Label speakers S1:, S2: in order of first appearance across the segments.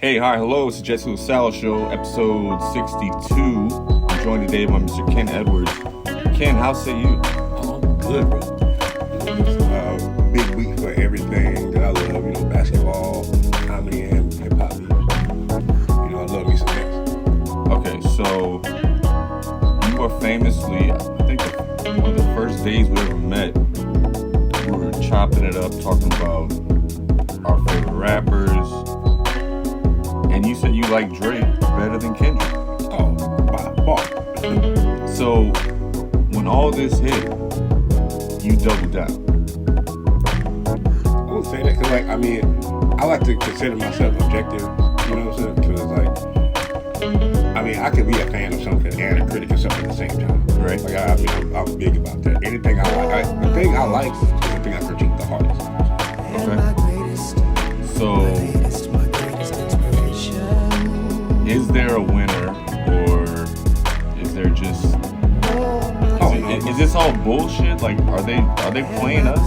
S1: Hey, hi, hello, it's the LaSala Show, episode 62. I'm joined today by Mr. Ken Edwards. Ken, how say you?
S2: Oh, I'm good, bro. It's a big week for everything that I love, basketball, comedy, and hip-hop. I love me some things.
S1: Okay, so you are famously, I think one of the first days we ever met, we were chopping it up, talking about our favorite rappers, and you said you like Drake better than Kendrick.
S2: Oh, by far.
S1: So, when all this hit, you doubled down.
S2: I would say that because, I like to consider myself objective, you know what I'm saying? Because, I could be a fan of something and a critic of something at the same time.
S1: Right.
S2: I'm big about that. Anything I like, the thing I like is the thing I critique the hardest.
S1: Okay. So, is there a winner, or is there just... Is this all bullshit? Like, are they playing us?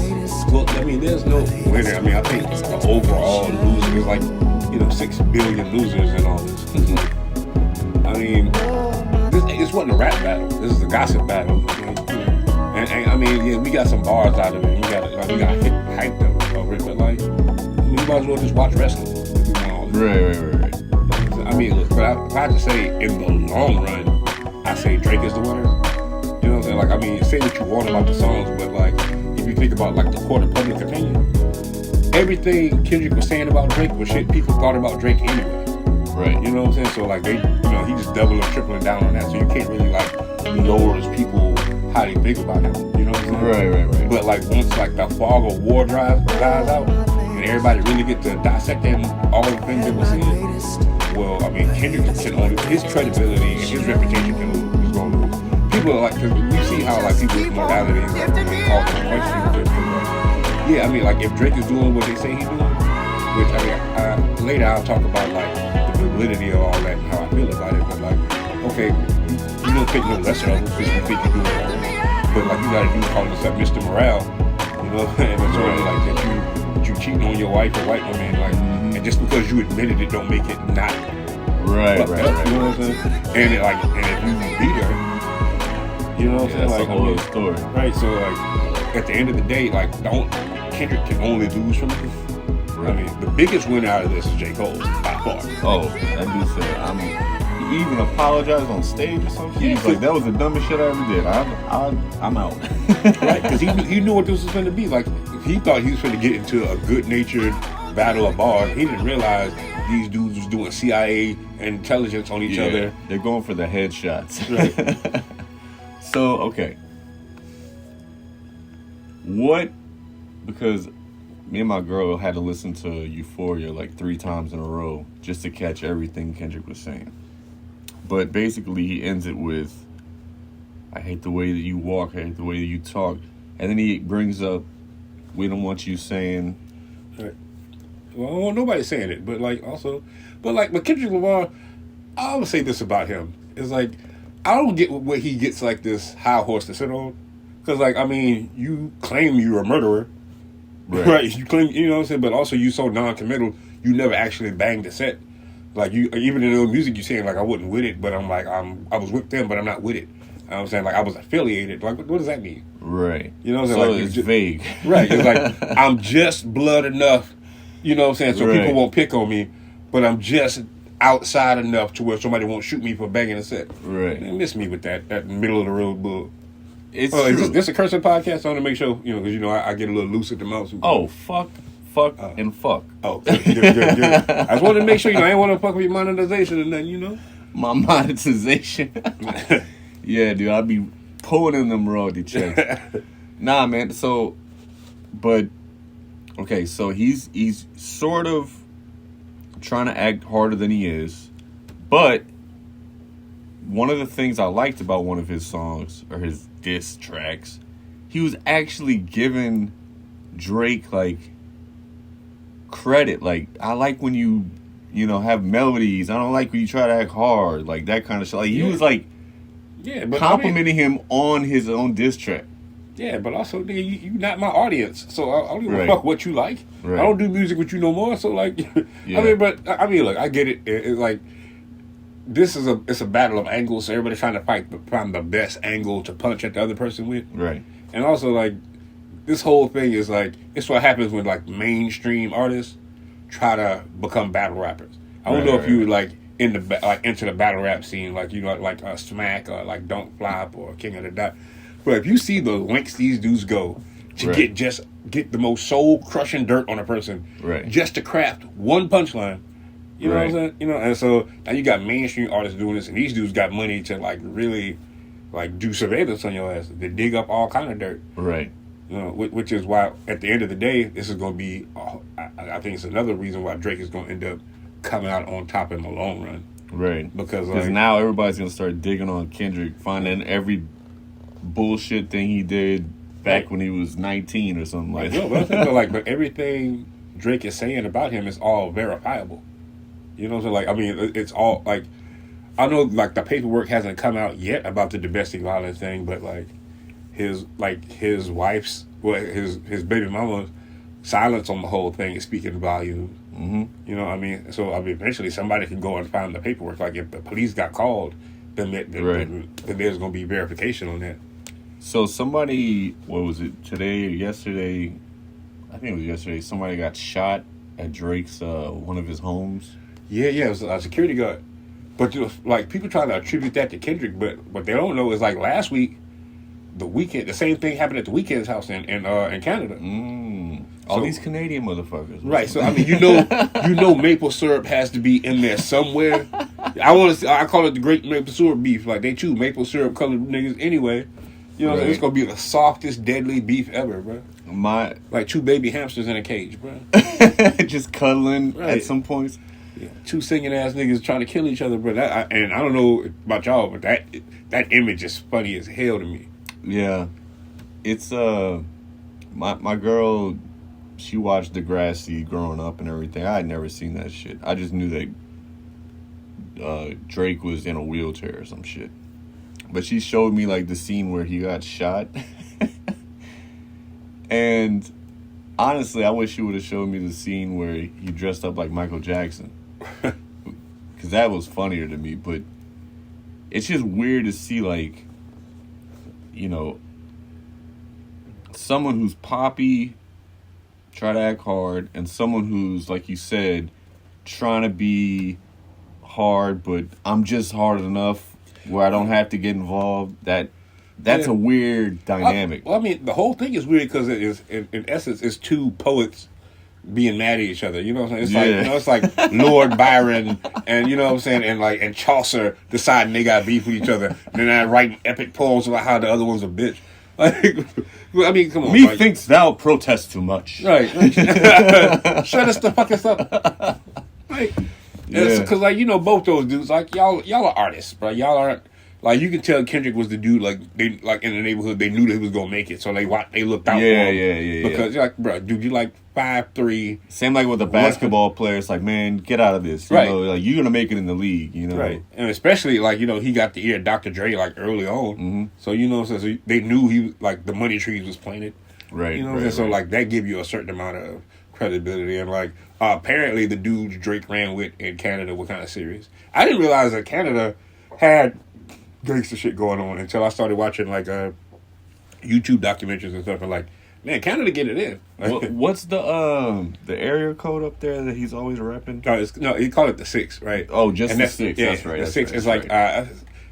S2: Well, there's no winner. I think the overall loser is like, 6 billion losers in all this. This wasn't a rap battle. This is a gossip battle. And we got some bars out of it. We got hyped over it, but you might as well just watch wrestling.
S1: Right.
S2: Look, but if I had to say in the long run, I say Drake is the winner. You know what I'm saying? Say what you want about the songs, but if you think about the court of public opinion, everything Kendrick was saying about Drake was shit people thought about Drake anyway.
S1: Right.
S2: You know what I'm saying? So they, he just doubling and tripling down on that. So you can't really lower as people how they think about him. You know what I'm saying?
S1: Right.
S2: But once the fog of war dies out, and everybody really get to dissecting all the things that we're seeing, well, Kendrick can only, his credibility and his reputation is going to lose. People are because you see how people's morality is all the questions. If Drake is doing what they say he's doing, which later I'll talk about the validity of all that and how I feel about it. But okay, you don't think no lesser of it because you think you're doing it wrong. But you got to do call yourself Mr. Morale, and it's sort of that you cheating on your wife or white woman, and just because you admitted it don't make it not
S1: right.
S2: You know what I'm saying? And if you beat her, you know what I'm saying?
S1: That's a whole other story.
S2: Right. So at the end of the day, Kendrick can only lose from this.
S1: Right.
S2: The biggest winner out of this is J. Cole by far.
S1: Oh, that dude said, he even apologized on stage or something.
S2: Yeah,
S1: He's like, that was the dumbest shit I ever did. I'm out.
S2: Right, because he knew what this was going to be. He thought he was going to get into a good-natured battle of bars. He didn't realize these dudes was doing CIA intelligence on each other.
S1: They're going for the headshots.
S2: Right.
S1: So, okay. Because me and my girl had to listen to Euphoria 3 times in a row just to catch everything Kendrick was saying. But basically, he ends it with, I hate the way that you walk, I hate the way that you talk. And then he brings up, we don't want you saying...
S2: Right. Well, nobody's saying it, but but Kendrick Lamar, I would say this about him. It's I don't get what he gets this high horse to sit on. Because, you claim you're a murderer. Right. You claim, you know what I'm saying? But also you so non-committal, you never actually banged the set. You, even in the music, you saying I wasn't with it, but I was with them, but I'm not with it. You know what I'm saying? I was affiliated. What does that mean?
S1: Right.
S2: You know what I'm saying?
S1: So it's vague.
S2: Right. It's I'm just blood enough, you know what I'm saying? So people won't pick on me, but I'm just outside enough to where somebody won't shoot me for banging a set.
S1: Right.
S2: They miss me with that middle of the road bull.
S1: It's
S2: is this a cursing podcast? I want to make sure, because I get a little loose at the mouth.
S1: Oh, fuck, and fuck.
S2: Oh, good. I just wanted to make sure, I ain't want to fuck with your monetization and nothing,
S1: My monetization. Yeah, dude, I'll be pulling in them royalty checks. Nah, man. So, but okay, so he's sort of trying to act harder than he is, but one of the things I liked about one of his songs or his diss tracks, he was actually giving Drake credit. I like when you have melodies. I don't like when you try to act hard, that kind of shit. He was complimenting him on his own diss track.
S2: Yeah, but also, nigga, you not my audience, so I don't give a
S1: Right.
S2: fuck what you like.
S1: Right.
S2: I don't do music with you no more, so like,
S1: Yeah.
S2: I mean, look, I get it. It's like, it's a battle of angles, so everybody's trying to find the best angle to punch at the other person with.
S1: Right.
S2: And also, like, this whole thing is like, it's what happens when like mainstream artists try to become battle rappers. I don't know if you like into the battle rap scene, like like Smack or like Don't Flop or King of the Dot. But if you see the lengths these dudes go to get the most soul crushing dirt on a person, just to craft one punchline, you know what I'm saying? You know, and so now you got mainstream artists doing this, and these dudes got money to like really like do surveillance on your ass, to dig up all kind of dirt,
S1: right?
S2: You know, which is why at the end of the day, this is going to be. I think it's another reason why Drake is going to end up coming out on top in the long run,
S1: right?
S2: Because like,
S1: now everybody's going to start digging on Kendrick, finding every bullshit thing he did back when he was 19 or something like that.
S2: But everything Drake is saying about him is all verifiable. You know what I'm saying? Like, I mean, it's all like, I know like the paperwork hasn't come out yet about the domestic violence thing, but like his wife's, his baby mama's silence on the whole thing is speaking volumes.
S1: Mm-hmm.
S2: You know what I mean? So I mean, eventually somebody can go and find the paperwork. Like if the police got called, then there's going to be verification on that.
S1: So somebody, what was it, yesterday, I think it was yesterday, somebody got shot at Drake's, one of his homes. Yeah,
S2: it was a security guard. But like people try to attribute that to Kendrick, but what they don't know is like last week, the same thing happened at the Weeknd's house in Canada.
S1: All these Canadian motherfuckers.
S2: Right. So I mean, you know, maple syrup has to be in there somewhere. I call it the Great Maple Syrup Beef. Like they chew maple syrup colored niggas anyway. You know, it's gonna be the softest, deadly beef ever, bro. Like two baby hamsters in a cage, bro.
S1: Just cuddling at some points.
S2: Yeah, two singing ass niggas trying to kill each other, bro. And I don't know about y'all, but that image is funny as hell to me.
S1: Yeah, it's my girl. She watched Degrassi growing up and everything. I had never seen that shit. I just knew that Drake was in a wheelchair or some shit. But she showed me like the scene where he got shot. And honestly, I wish she would have showed me the scene where he dressed up like Michael Jackson. Because that was funnier to me. But it's just weird to see, like, you know, someone who's poppy try to act hard, and someone who's, like you said, trying to be hard, but I'm just hard enough where I don't have to get involved. That's a weird dynamic.
S2: Well, I mean, the whole thing is weird because it is, in essence, it's two poets being mad at each other. You know what I'm saying? It's like, it's like Lord Byron and, you know what I'm saying, and Chaucer deciding they got beef with each other. And then I write epic poems about how the other one's a bitch. Like, I mean, come on.
S1: Methinks thou protest too much.
S2: Right. Shut us the fuck up. Like, because, like, you know, both those dudes, like, y'all are artists, bro. Y'all aren't, like, you can tell Kendrick was the dude, like, they, like, in the neighborhood, they knew that he was going to make it, so they looked out for him. Yeah. Because, you're like, bro, dude, you like 5'3".
S1: Same like with the basketball players, like, man, get out of this. You know, like, you're going to make it in the league, you know?
S2: Right. And especially, like, you know, he got the ear of Dr. Dre, like, early on. Mm-hmm. So, you know, so they knew he, like, the money trees was planted.
S1: Right.
S2: You know what I'm saying? So, like, that give you a certain amount of credibility. And, like, apparently the dudes Drake ran with in Canada were kind of serious. I didn't realize that Canada had gangster shit going on until I started watching, like, YouTube documentaries and stuff. And, like, man, Canada get it in. Like,
S1: what's the area code up there that he's always repping?
S2: No, he called it the 6, right?
S1: Oh, just the 6.
S2: Yeah,
S1: that's right.
S2: The 6 is like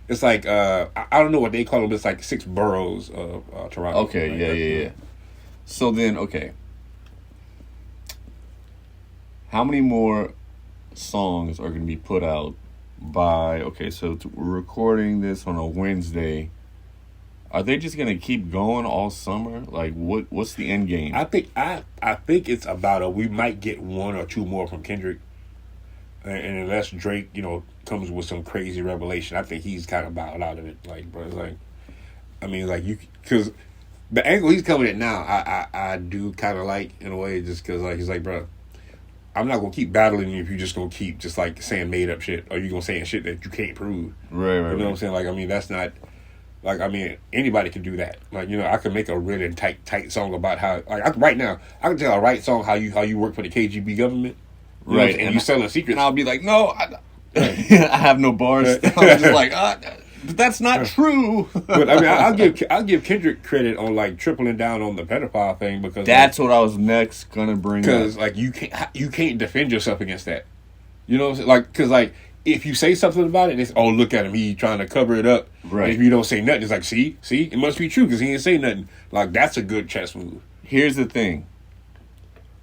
S2: it's like I don't know what they call them. It's like 6 boroughs of Toronto.
S1: Okay,
S2: like
S1: yeah. So then, okay, how many more songs are going to be put out by? Okay, so we're recording this on a Wednesday. Are they just gonna keep going all summer? Like, what's the end game?
S2: I think it's about we might get 1 or 2 more from Kendrick, and unless Drake, you know, comes with some crazy revelation, I think he's kind of bowed out of it. Like, bro, like, I mean, like because the angle he's coming at now, I do kind of like in a way, just because like he's like, bro, I'm not gonna keep battling you if you're just gonna keep just like saying made up shit, or you gonna saying shit that you can't prove.
S1: Right.
S2: You know what I'm saying? Like, I mean, that's not. Like, I mean, anybody can do that. Like, you know, I can make a really tight song about how, like, right now, I can tell a right song how you work for the KGB government.
S1: Right.
S2: And you selling secrets.
S1: And I'll be like, no, I have no bars. I'm just like, but that's not true.
S2: But I mean, I'll give Kendrick credit on like tripling down on the pedophile thing because
S1: that's what I was next gonna bring up.
S2: Because like you can't defend yourself against that. You know what I'm saying? Like, because like if you say something about it, it's look at him, he trying to cover it up.
S1: Right.
S2: And if you don't say nothing, it's like see, it must be true because he didn't say nothing. Like that's a good chess move.
S1: Here's the thing: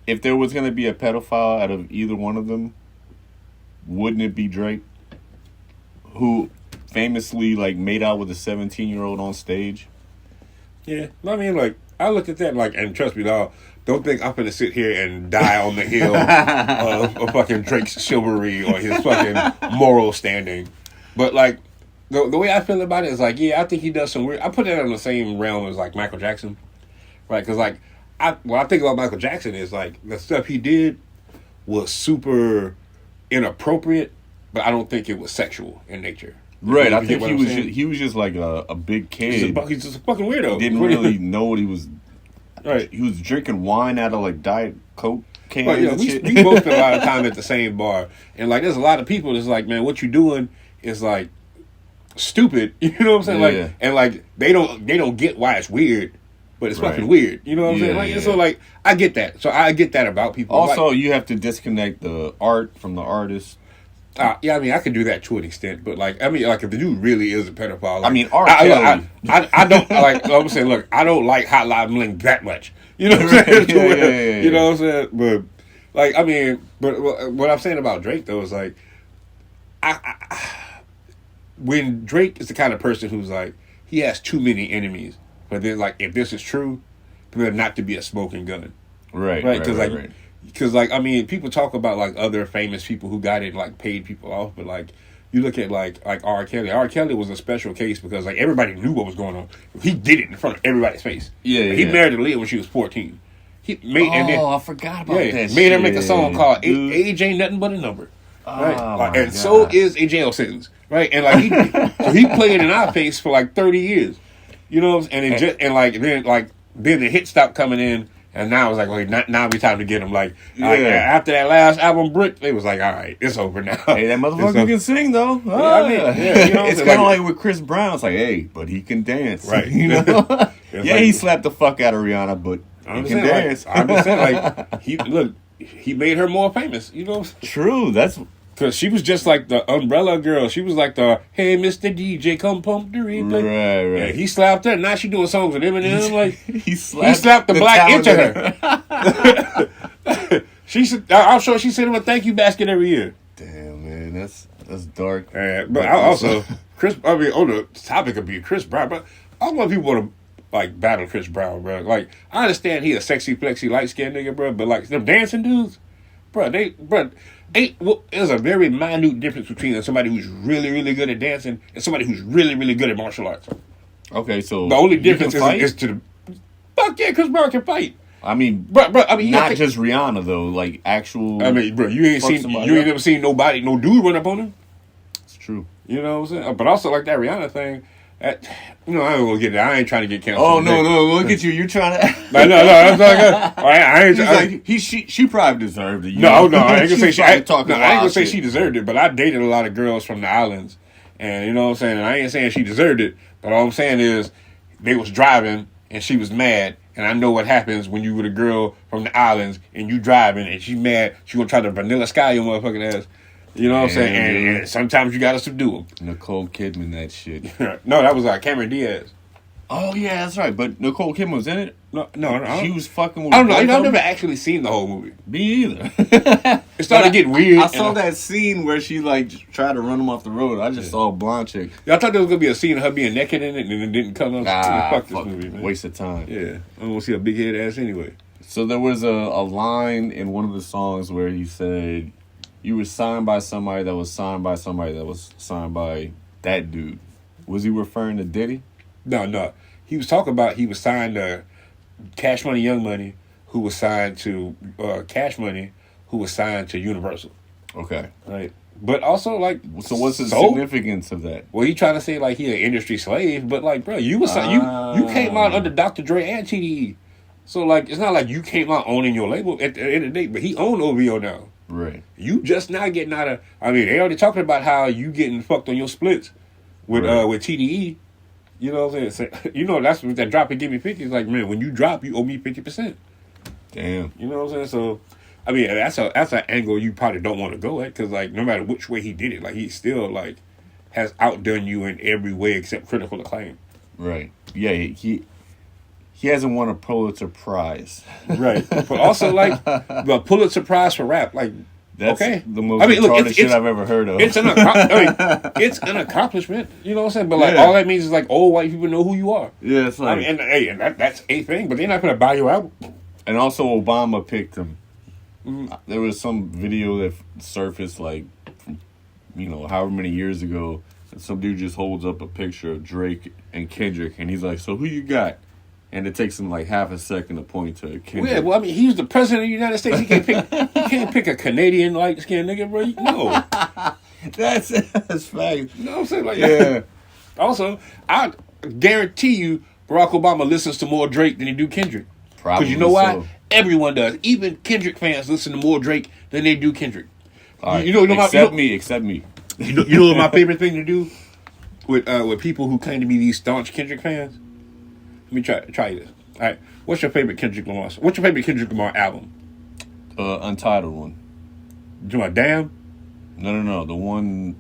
S1: if there was gonna be a pedophile out of either one of them, wouldn't it be Drake, who famously like made out with a 17-year-old on stage?
S2: Yeah, I mean, like I look at that like, and trust me, dog. Don't think I'm gonna sit here and die on the hill of fucking Drake's chivalry or his fucking moral standing. But like the way I feel about it is like, yeah, I think he does some weird. I put that in the same realm as like Michael Jackson, right? Because like what I think about Michael Jackson is like the stuff he did was super inappropriate, but I don't think it was sexual in nature.
S1: Right, I think he was just like a big kid.
S2: He's just a fucking weirdo.
S1: Didn't really know what he was.
S2: Right,
S1: he was drinking wine out of like Diet Coke cans.
S2: But yeah, we both spend a lot of time at the same bar, and like there's a lot of people that's like, man, what you doing is like stupid. You know what I'm saying?
S1: Yeah.
S2: Like, and like they don't get why it's weird, but it's fucking weird. You know what I'm saying? Like, so like I get that. So I get that about people.
S1: Also,
S2: like,
S1: you have to disconnect the art from the artist.
S2: Yeah, I mean, I can do that to an extent, but like, I mean, like if the dude really is a pedophile, like,
S1: I mean, R. Kelly.
S2: I don't like. I'm saying, look, I don't like Hotline Bling that much. You know what I'm saying?
S1: Yeah.
S2: You know what I'm saying? But like, I mean, but what I'm saying about Drake though is like, when Drake is the kind of person who's like, he has too many enemies, but then like, if this is true, for there not to be a smoking gun,
S1: right?
S2: Because, like, I mean, people talk about, like, other famous people who got it, like, paid people off. But, like, you look at, like R. Kelly. R. Kelly was a special case because, like, everybody knew what was going on. He did it in front of everybody's face.
S1: Yeah,
S2: He married Aaliyah when she was 14. I
S1: forgot about that
S2: made her make a song called Age Ain't Nothing But a Number. Right? And so is a jail sentence. Right? And, like, he played in our face for, like, 30 years. You know? And then the hit stopped coming in. And now it's like, okay, now be time to get him. Like, after that last album, Brick, they was like, all right, it's over now.
S1: Hey, that motherfucker can sing, though.
S2: Yeah, I mean, you know,
S1: it's kind of like with Chris Brown. It's like, hey, but he can dance.
S2: Right.
S1: You know? He slapped the fuck out of Rihanna, but he can dance.
S2: I'm just saying, like, he made her more famous. You know?
S1: True. That's...
S2: Because she was just like the Umbrella Girl. She was like the, hey, Mr. DJ, come pump the replay.
S1: Right.
S2: Yeah, he slapped her. Now she doing songs with Eminem. Like,
S1: he slapped
S2: the black into her. I'm sure she sent him a thank you basket every year.
S1: Damn, man. That's dark.
S2: But I also, on the topic of being Chris Brown, but I don't know if people want to, like, battle Chris Brown, bro. Like, I understand he a sexy, flexy, light-skinned nigga, bro, but, like, them dancing dudes, there's a very minute difference between somebody who's really, really good at dancing and somebody who's really, really good at martial arts.
S1: Okay, so
S2: the only difference is to the fuck yeah, Chris Brown can fight.
S1: I mean,
S2: not
S1: just Rihanna though, like actual.
S2: I mean, bro, you ain't never seen no dude run up on him.
S1: It's true.
S2: You know what I'm saying? But also like that Rihanna thing. I ain't gonna get it. I ain't trying to get canceled.
S1: Oh no! Look at you! You're trying to.
S2: I ain't.
S1: She probably deserved it.
S2: No, I ain't gonna say she deserved it. But I dated a lot of girls from the islands, and you know what I'm saying. And I ain't saying she deserved it, but all I'm saying is they was driving and she was mad, and I know what happens when you with a girl from the islands and you driving and she mad. She gonna try to Vanilla Sky your motherfucking ass. You know what I'm saying? And sometimes you gotta subdue them.
S1: Nicole Kidman, that shit.
S2: No, that was Cameron Diaz.
S1: Oh yeah, that's right. But Nicole Kidman was in it.
S2: No.
S1: She was fucking with.
S2: I don't know. I've never actually seen the whole movie.
S1: Me either.
S2: It started getting weird.
S1: I saw that scene where she like tried to run him off the road. I just saw a blonde chick.
S2: I thought there was gonna be a scene of her being naked in it, and it didn't come up. Fuck this movie, man.
S1: Waste of time.
S2: Yeah, I don't want to see a big head ass anyway.
S1: So there was a line in one of the songs where he said, "You were signed by somebody that was signed by somebody that was signed by that dude." Was he referring to Diddy?
S2: No. He was talking about he was signed to Cash Money, Young Money, who was signed to Cash Money, who was signed to Universal.
S1: Okay.
S2: Right. But also, like,
S1: So what's the significance of that?
S2: Well, he trying to say like he an industry slave, but like, bro, you came out under Dr. Dre and TDE, so like it's not like you came out owning your label at the end of the day. But he owned OVO now.
S1: Right.
S2: You just now getting out of. I mean, they already talking about how you getting fucked on your splits with TDE. You know what I'm saying? So, you know that's what that drop and give me 50. It's like, man, when you drop, you owe me 50%.
S1: Damn.
S2: You know what I'm saying? So, I mean, that's an angle you probably don't want to go at because, like, no matter which way he did it, like, he still, like, has outdone you in every way except critical acclaim.
S1: Right. Yeah, he hasn't won a Pulitzer Prize.
S2: Right. But also, like, the Pulitzer Prize for rap, like,
S1: that's
S2: okay.
S1: the most retarded shit I've ever heard of.
S2: It's an accomplishment. You know what I'm saying? But, like, all that means is, like, old white people know who you are.
S1: Yeah, it's like...
S2: I mean, and that's a thing, but they're not going to buy you out.
S1: And also, Obama picked him. There was some video that surfaced, like, from, you know, however many years ago, and some dude just holds up a picture of Drake and Kendrick, and he's like, so who you got? And it takes him like half a second to point to Kendrick.
S2: Yeah, well, I mean, he's the president of the United States. He can't pick a Canadian light skinned nigga, bro. No,
S1: that's fact.
S2: You know what I'm saying? Like,
S1: yeah.
S2: Also, I guarantee you, Barack Obama listens to more Drake than he do Kendrick.
S1: Probably.
S2: Because you know why?
S1: So.
S2: Everyone does. Even Kendrick fans listen to more Drake than they do Kendrick.
S1: Right. Except me.
S2: You know what my favorite thing to do with people who claim to be these staunch Kendrick fans? Let me try this. All right, what's your favorite Kendrick Lamar? What's your favorite Kendrick Lamar album?
S1: Untitled one.
S2: You want Damn?
S1: No. The one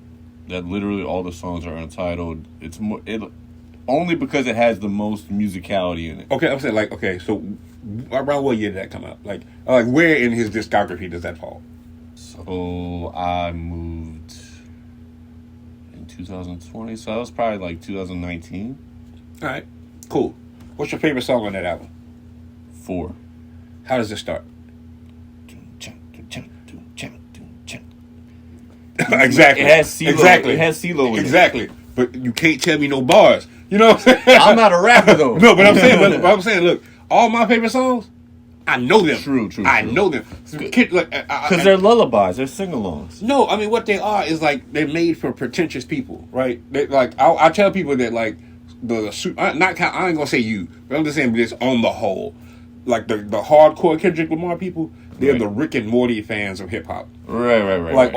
S1: that literally all the songs are untitled. It's more only because it has the most musicality in it.
S2: Okay, I'm saying like so around what year did that come out? Like where in his discography does that fall?
S1: So I moved in 2020, so that was probably like 2019.
S2: All right, cool. What's your favorite song on that album?
S1: 4.
S2: How does it start? Exactly.
S1: It has CeeLo.
S2: Exactly.
S1: It has CeeLo in it.
S2: Exactly. But you can't tell me no bars. You know what I'm saying?
S1: I'm not a rapper though.
S2: No, but I'm saying, look, all my favorite songs, I know them.
S1: True.
S2: I know them.
S1: Because they're lullabies. They're sing-alongs.
S2: No, I mean, what they are is like they're made for pretentious people, right? I tell people that like I ain't gonna say you, but I'm just saying this on the whole. Like the hardcore Kendrick Lamar people, they're the Rick and Morty fans of hip hop.
S1: Right.
S2: Like,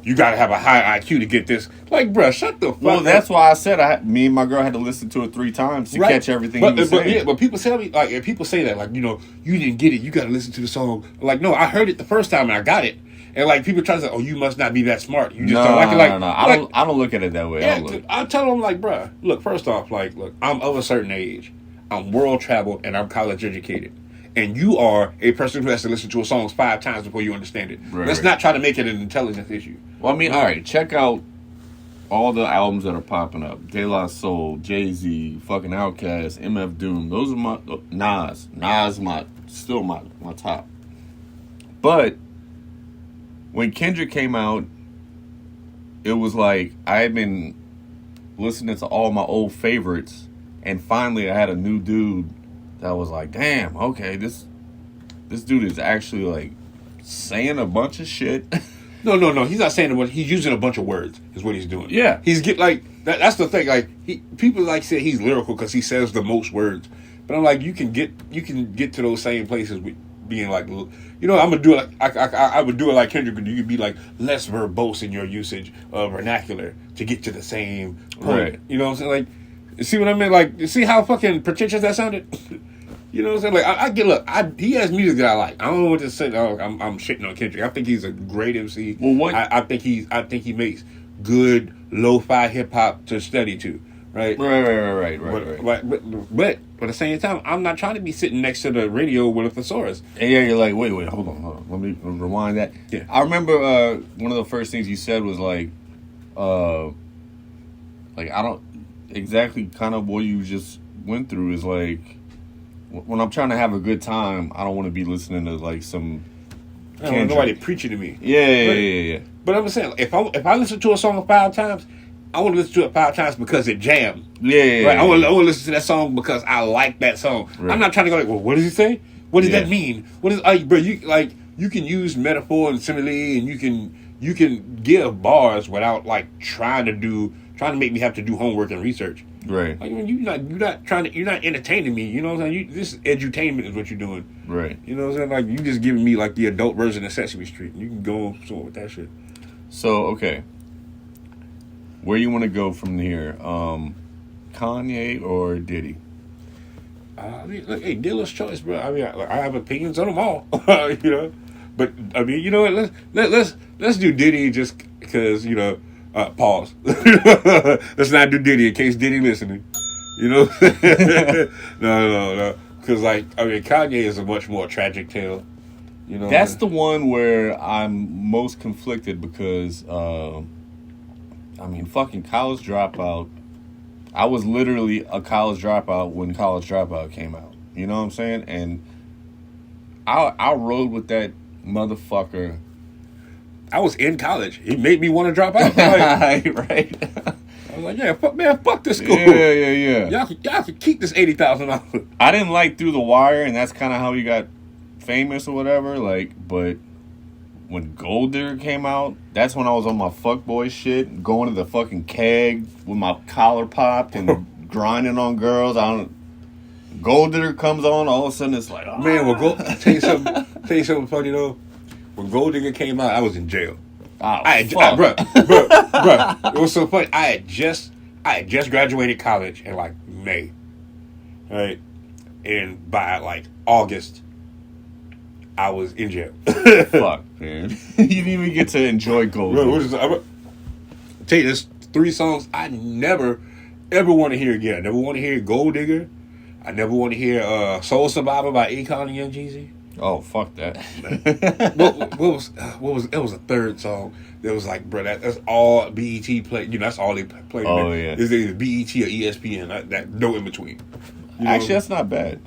S2: you gotta have a high IQ to get this. Like, bruh, shut the fuck up.
S1: Well, that's why I said me and my girl had to listen to it 3 times to catch everything he was saying.
S2: Yeah, but people tell me, like, if people say that, like, you know, you didn't get it, you gotta listen to the song. Like, no, I heard it the first time and I got it. And like people try to say, "Oh, you must not be that smart. You just don't like it." Like,
S1: no. I don't look at it that way.
S2: Yeah, I tell them like, bruh, look. First off, like, look, I'm of a certain age. I'm world traveled and I'm college educated. And you are a person who has to listen to a song 5 times before you understand it. Let's not try to make it an intelligence issue.
S1: Well, I mean, all right, check out all the albums that are popping up. De La Soul, Jay-Z, fucking Outkast, MF Doom. Those are my Nas. Still my top. But when Kendrick came out, it was like I had been listening to all my old favorites, and finally I had a new dude that was like, damn, okay, this dude is actually like saying a bunch of shit.
S2: No, he's not saying a bunch. He's using a bunch of words. Is what he's doing.
S1: Yeah,
S2: he's that's the thing. Like people like say he's lyrical because he says the most words. But I'm like, you can get to those same places with being like, you know, I'm gonna do it like I would do it like Kendrick. You could be like less verbose in your usage of vernacular to get to the same point.
S1: Right.
S2: You know what I'm saying? Like, you see what I mean? Like, you see how fucking pretentious that sounded? You know what I'm saying? Like, he has music that I like. I don't know what to say. Oh, I'm shitting on Kendrick. I think he's a great MC.
S1: Well, what?
S2: I think he makes good lo-fi hip hop to study to. Right.
S1: Right.
S2: But at the same time, I'm not trying to be sitting next to the radio with a thesaurus.
S1: And yeah, you're like, wait, hold on. Let me rewind that.
S2: Yeah.
S1: I remember one of the first things you said was like I don't exactly kind of what you just went through is like when I'm trying to have a good time, I don't want to be listening to like some.
S2: I don't want nobody preaching to me.
S1: Yeah.
S2: But I'm saying, if I listen to a song 5 times, I want to listen to it 5 times because it jammed.
S1: Yeah.
S2: Right? I want to listen to that song because I like that song. Right. I'm not trying to go like, well, what does he say? What does that mean? What is bro? You can use metaphor and simile, and you you can give bars without like trying to make me have to do homework and research.
S1: Right.
S2: Like, I mean, you're not entertaining me. You know what I'm saying? This edutainment is what you're doing.
S1: Right.
S2: You know what I'm saying? Like, you just giving me like the adult version of Sesame Street. You can go somewhere with that shit.
S1: So, okay. Where you want to go from here? Kanye or Diddy?
S2: I mean, like, hey, dealer's choice, bro. I mean, I have opinions on them all, you know. But I mean, you know what? Let's do Diddy just because, you know. Pause. Let's not do Diddy in case Diddy listening. You know? No. Because like, I mean, Kanye is a much more tragic tale. You know.
S1: That's the one where I'm most conflicted because, I mean, fucking College Dropout. I was literally a college dropout when College Dropout came out. You know what I'm saying? And I rode with that motherfucker.
S2: I was in college. He made me want to drop out. Like,
S1: right.
S2: I was like, yeah, fuck this school.
S1: Yeah.
S2: Y'all can keep this $80,000.
S1: I didn't like Through the Wire, and that's kind of how he got famous or whatever. Like, but when Gold Digger came out, that's when I was on my fuckboy shit, going to the fucking keg with my collar popped and grinding on girls. Gold Digger comes on, all of a sudden it's like, oh.
S2: Man, well, tell you something funny though. When Gold Digger came out, I was in jail.
S1: Oh,
S2: Bruh. It was so funny. I had just graduated college in like May, right? And by like August, I was in jail.
S1: Fuck, man. You didn't even get to enjoy Gold Digger.
S2: I'll tell you, there's 3 songs I never, ever want to hear again. I never want to hear Gold Digger. I never want to hear Soul Survivor by Akon and Young Jeezy.
S1: Oh, fuck that.
S2: what was it was a third song that was like, bro, that's all BET played. You know, that's all they played.
S1: Oh, yeah.
S2: It's either BET or ESPN. That no in between. You know?
S1: Actually, that's not bad.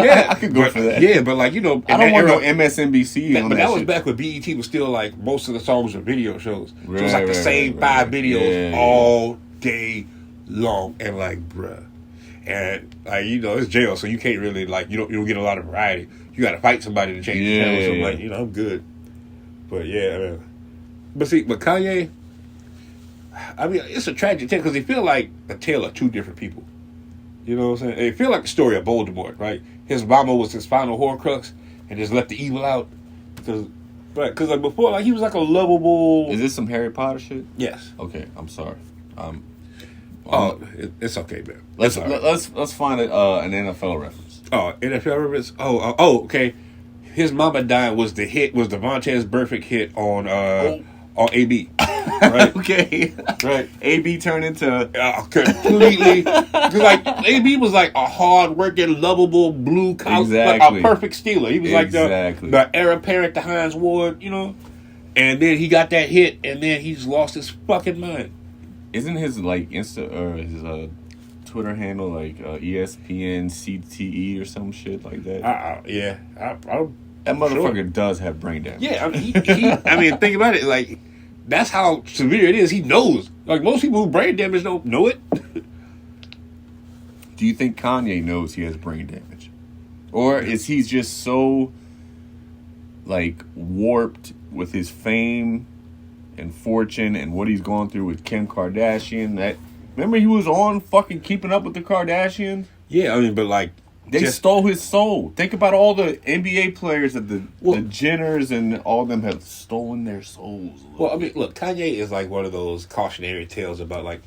S2: Yeah,
S1: I could go for that.
S2: Yeah, but like, you know,
S1: I don't want no MSNBC.
S2: But that was back when BET was still like most of the songs were video shows. So it was like the same 5 videos all day long, and like, bruh, and like, you know, it's jail, so you can't really like you don't get a lot of variety. You got to fight somebody to change the channel. So I'm like, you know, I'm good. But yeah, man. But Kanye, I mean, it's a tragic tale because they feel like a tale of 2 different people. You know what I'm saying? They feel like the story of Voldemort, right? His mama was his final Horcrux and just let the evil out. Because like before, like he was like a lovable.
S1: Is this some Harry Potter shit?
S2: Yes.
S1: Okay, I'm sorry.
S2: It's okay, man.
S1: Let's find an NFL reference.
S2: Oh, NFL reference. Oh, okay. His mama died was Devontae's perfect hit on AB. Right?
S1: Okay.
S2: Right.
S1: AB turned into
S2: completely because like AB was like a hard-working, lovable blue collar,
S1: exactly.
S2: A perfect Steeler. He was like the heir apparent to Hines Ward, you know. And then he got that hit, and then he just lost his fucking mind.
S1: Isn't his like Insta or his Twitter handle like ESPN CTE or some shit like that?
S2: Yeah.
S1: That motherfucker does have brain damage.
S2: Yeah, I mean, I mean, think about it. Like, that's how severe it is. He knows. Like, most people who brain damage don't know it.
S1: Do you think Kanye knows he has brain damage? Or is he just so, like, warped with his fame and fortune and what he's going through with Kim Kardashian that... Remember he was on fucking Keeping Up with the Kardashians?
S2: Yeah, I mean, but like...
S1: They stole his soul. Think about all the NBA players that the Jenners and all of them have stolen their souls.
S2: Well, I mean, look, Kanye is like one of those cautionary tales about like,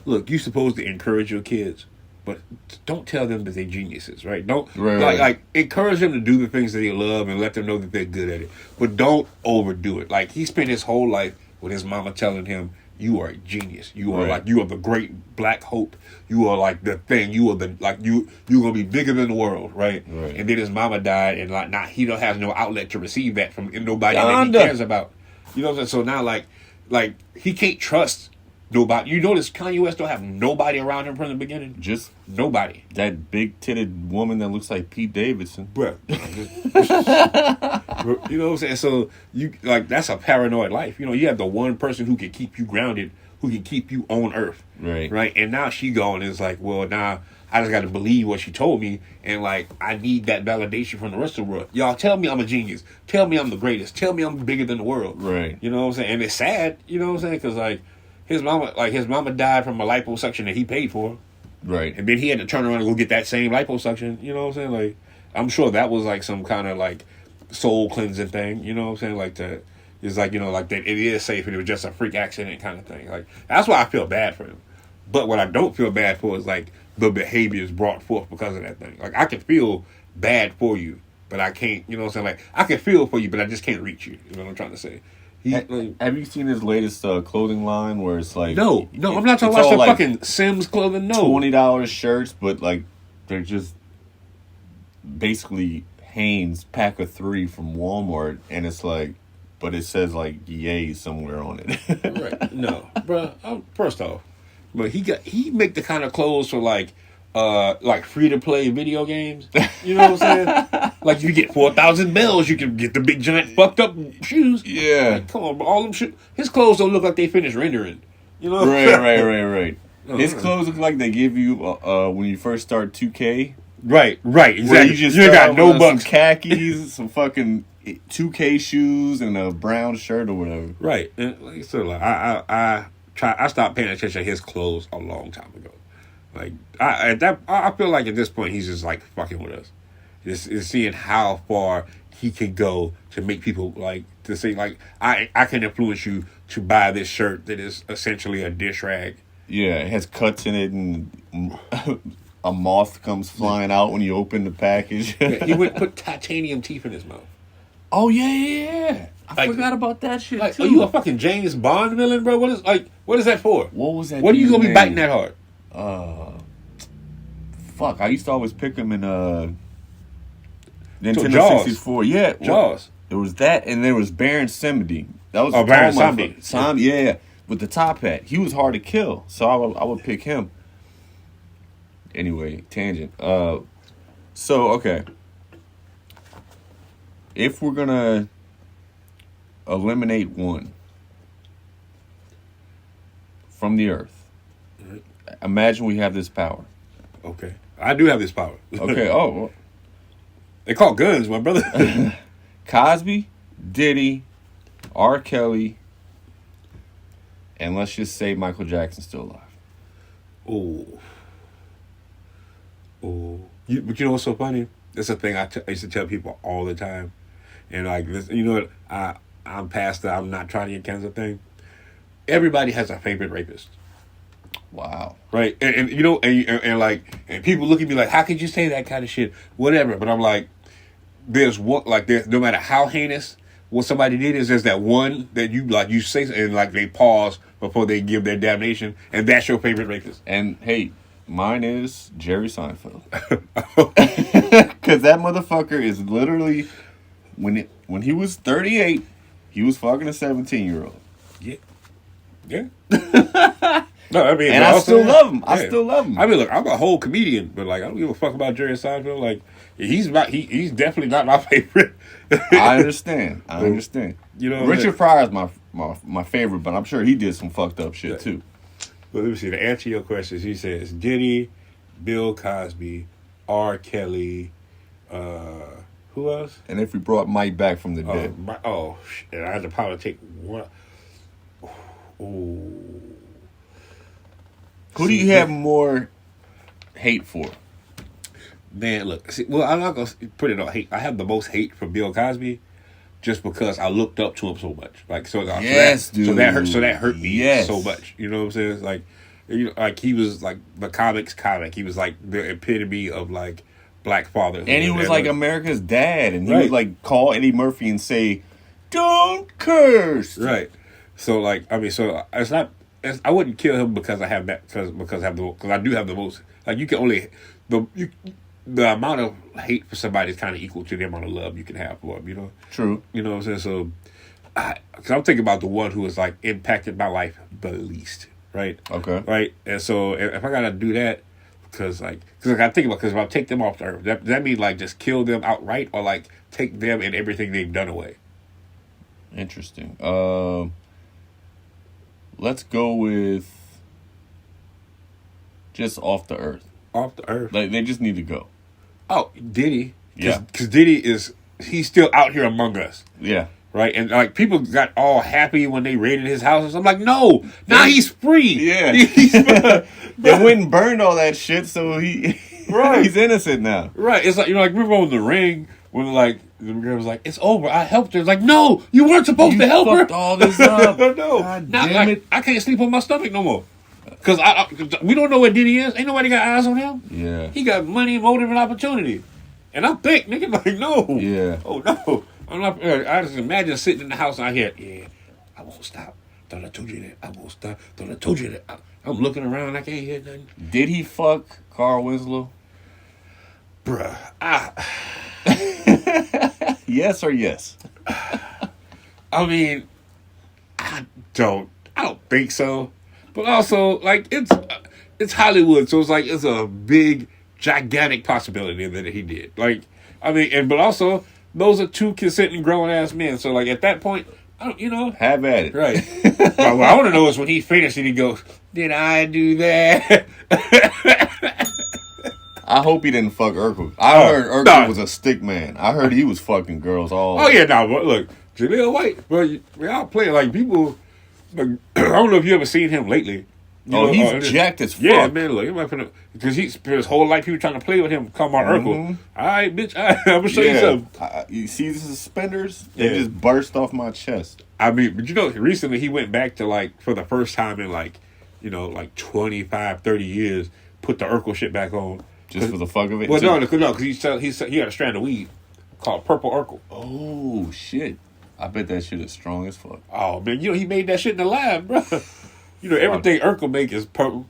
S2: look, you're supposed to encourage your kids, but don't tell them that they're geniuses, right? Don't like encourage them to do the things that they love and let them know that they're good at it, but don't overdo it. Like he spent his whole life with his mama telling him, "You are a genius. You are you are the great black hope. You are like the thing. You are the you're gonna be bigger than the world, right?" And then his mama died, and like now he don't have no outlet to receive that from nobody that he cares about. You know what I'm saying? So now like he can't trust nobody. You notice Kanye West don't have nobody around him from the beginning.
S1: Just
S2: nobody.
S1: That big-titted woman that looks like Pete Davidson.
S2: Bruh. You know what I'm saying? So you like that's a paranoid life. You know, you have the one person who can keep you grounded who can keep you on Earth.
S1: Right.
S2: Right. And now she gone and it's like, well, now I just got to believe what she told me. And like, I need that validation from the rest of the world. Y'all tell me I'm a genius. Tell me I'm the greatest. Tell me I'm bigger than the world.
S1: Right.
S2: You know what I'm saying? And it's sad. You know what I'm saying? Because like his mama died from a liposuction that he paid for.
S1: Right.
S2: And then he had to turn around and go get that same liposuction. You know what I'm saying? Like, I'm sure that was like some kind of like soul cleansing thing. You know what I'm saying? Like that. It's like, you know, like that it is safe and it was just a freak accident kind of thing. Like, that's why I feel bad for him. But what I don't feel bad for is like the behaviors brought forth because of that thing. Like, I can feel bad for you, but I can't, you know what I'm saying? Like, I can feel for you, but I just can't reach you. You know what I'm trying to say?
S1: Have you seen his latest clothing line where it's like...
S2: No, I'm not talking about some like fucking Sims clothing, no.
S1: $20 shirts, but like, they're just basically Hanes pack of 3 from Walmart, and it's like... But it says like "yay" somewhere on it.
S2: Right? No, bro. First off, but he make the kind of clothes for like free to play video games. You know what I'm saying? Like you get 4,000 bells, you can get the big giant fucked up shoes.
S1: Yeah.
S2: Like, come on, bro. All them his clothes don't look like they finished rendering. You know?
S1: Right. His clothes look like they give you when you first start 2K.
S2: Right. Exactly.
S1: Where you just
S2: got no bucks,
S1: some khakis, some fucking 2K shoes, and a brown shirt or whatever.
S2: Right. And like so, like I stopped paying attention to his clothes a long time ago. Like I feel like at this point he's just like fucking with us, just seeing how far he can go to make people like to say like I can influence you to buy this shirt that is essentially a dish rag.
S1: Yeah, it has cuts in it, and a moth comes flying out when you open the package.
S2: Yeah, he would put titanium teeth in his mouth.
S1: Oh yeah. I forgot about that shit too.
S2: Are you a fucking James Bond villain, bro? What is that for?
S1: What was that?
S2: What are you gonna be biting that hard?
S1: Fuck! I used to always pick him in Nintendo
S2: Jaws.
S1: 64. Yeah,
S2: Jaws.
S1: There was that, and there was Baron Samedi. That was
S2: Baron Samedi.
S1: Yeah, with the top hat. He was hard to kill, so I would pick him. Anyway, tangent. So okay. If we're gonna eliminate one from the earth, imagine we have this power.
S2: Okay, I do have this power.
S1: Okay. Oh,
S2: they call guns, my brother.
S1: Cosby, Diddy, R. Kelly, and let's just say Michael Jackson's still alive.
S2: Oh. But you know what's so funny? That's a thing I used to tell people all the time. And like this, you know what? I'm past the I'm not trying to get cancer thing. Everybody has a favorite rapist.
S1: Wow.
S2: Right? And you know, and people look at me like, how could you say that kind of shit? Whatever. But I'm like, there's no matter how heinous what somebody did there's that one that you say and like they pause before they give their damnation, and that's your favorite rapist.
S1: And hey, mine is Jerry Seinfeld. Because that motherfucker is literally, when he was 38, he was fucking a 17-year-old.
S2: Yeah. No, I mean,
S1: and I still love him. I still love him.
S2: I mean, look, I'm a whole comedian, but like, I don't give a fuck about Jerry Seinfeld. Like, he's definitely not my favorite.
S1: I understand.
S2: You know,
S1: Richard Pryor is my favorite, but I'm sure he did some fucked up shit too.
S2: Well, let me see. To answer your questions, he says Diddy, Bill Cosby, R. Kelly, who else?
S1: And if we brought Mike back from the dead.
S2: And I had the power to take one. Ooh.
S1: Who do you have more hate for?
S2: Man, look. See, well, I'm not going to put it on hate. I have the most hate for Bill Cosby just because I looked up to him so much. Like, dude. So that hurt me so much. You know what I'm saying? It's like, like he was like the comic. He was like the epitome of like black fatherhood.
S1: And he was like America's dad. And he would like call Eddie Murphy and say, "Don't curse."
S2: Right. So like, I mean, so it's not. I wouldn't kill him because I have that because I do have the most. Like, you can only the amount of hate for somebody is kind of equal to the amount of love you can have for them. You know.
S1: True.
S2: You know what I'm saying? So, because I'm thinking about the one who has like impacted my life the least. Right.
S1: Okay.
S2: Right. And so if I gotta do that, because I think about, because if I take them off the earth, that means like just kill them outright, or like take them and everything they've done away.
S1: Interesting. let's go with just off the earth.
S2: Off the earth.
S1: Like, they just need to go.
S2: Oh, Diddy.
S1: Yeah.
S2: Because Diddy he's still out here among us.
S1: Yeah.
S2: Right? And like people got all happy when they raided his house. I'm like, no, now he's free.
S1: Yeah.
S2: They
S1: went and burned all that shit, so
S2: right.
S1: he's innocent now.
S2: Right. It's like, like remember on The Ring when like the girl was like, it's over, I helped her. It's like, no, you weren't supposed to help her.
S1: All this up.
S2: No.
S1: God
S2: now,
S1: damn
S2: like,
S1: it.
S2: I can't sleep on my stomach no more. Because we don't know where Diddy is. Ain't nobody got eyes on him.
S1: Yeah.
S2: He got money, motive, and opportunity. And I'm thick, nigga. Like, no.
S1: Yeah.
S2: Oh, no. I'm not. I just imagine sitting in the house and I hear, yeah, I won't stop. Thought I told you that. I won't stop. Thought I told you that. I'm looking around. I can't hear nothing.
S1: Did he fuck Carl Winslow?
S2: Bruh.
S1: Yes or yes?
S2: I mean, I don't think so. But also, like, it's Hollywood, so it's like it's a big, gigantic possibility that he did. Like, I mean, but also those are two consenting grown ass men. So like at that point,
S1: have at it.
S2: Right. What I want to know is when he finished and he goes, "Did I do that?"
S1: I hope he didn't fuck Urkel. I heard Urkel was a stick man. I heard he was fucking girls all.
S2: Oh yeah, no, but look, Jaleel White, bro, we all play like people. Like, I don't know if you ever seen him lately.
S1: He's jacked as fuck.
S2: Yeah, man, look, because his whole life he was trying to play with him, call my Urkel. All right, bitch, I'm gonna show you something.
S1: You see the suspenders?
S2: Yeah.
S1: They just burst off my chest.
S2: I mean, but recently he went back to like for the first time in like 25, 30 years, put the Urkel shit back on.
S1: Just for the fuck of it?
S2: Well, no, because he had a strand of weed called Purple Urkel.
S1: Oh, shit. I bet that shit is strong as fuck.
S2: Oh, man, he made that shit in the lab, bro. Everything Urkel make is purple.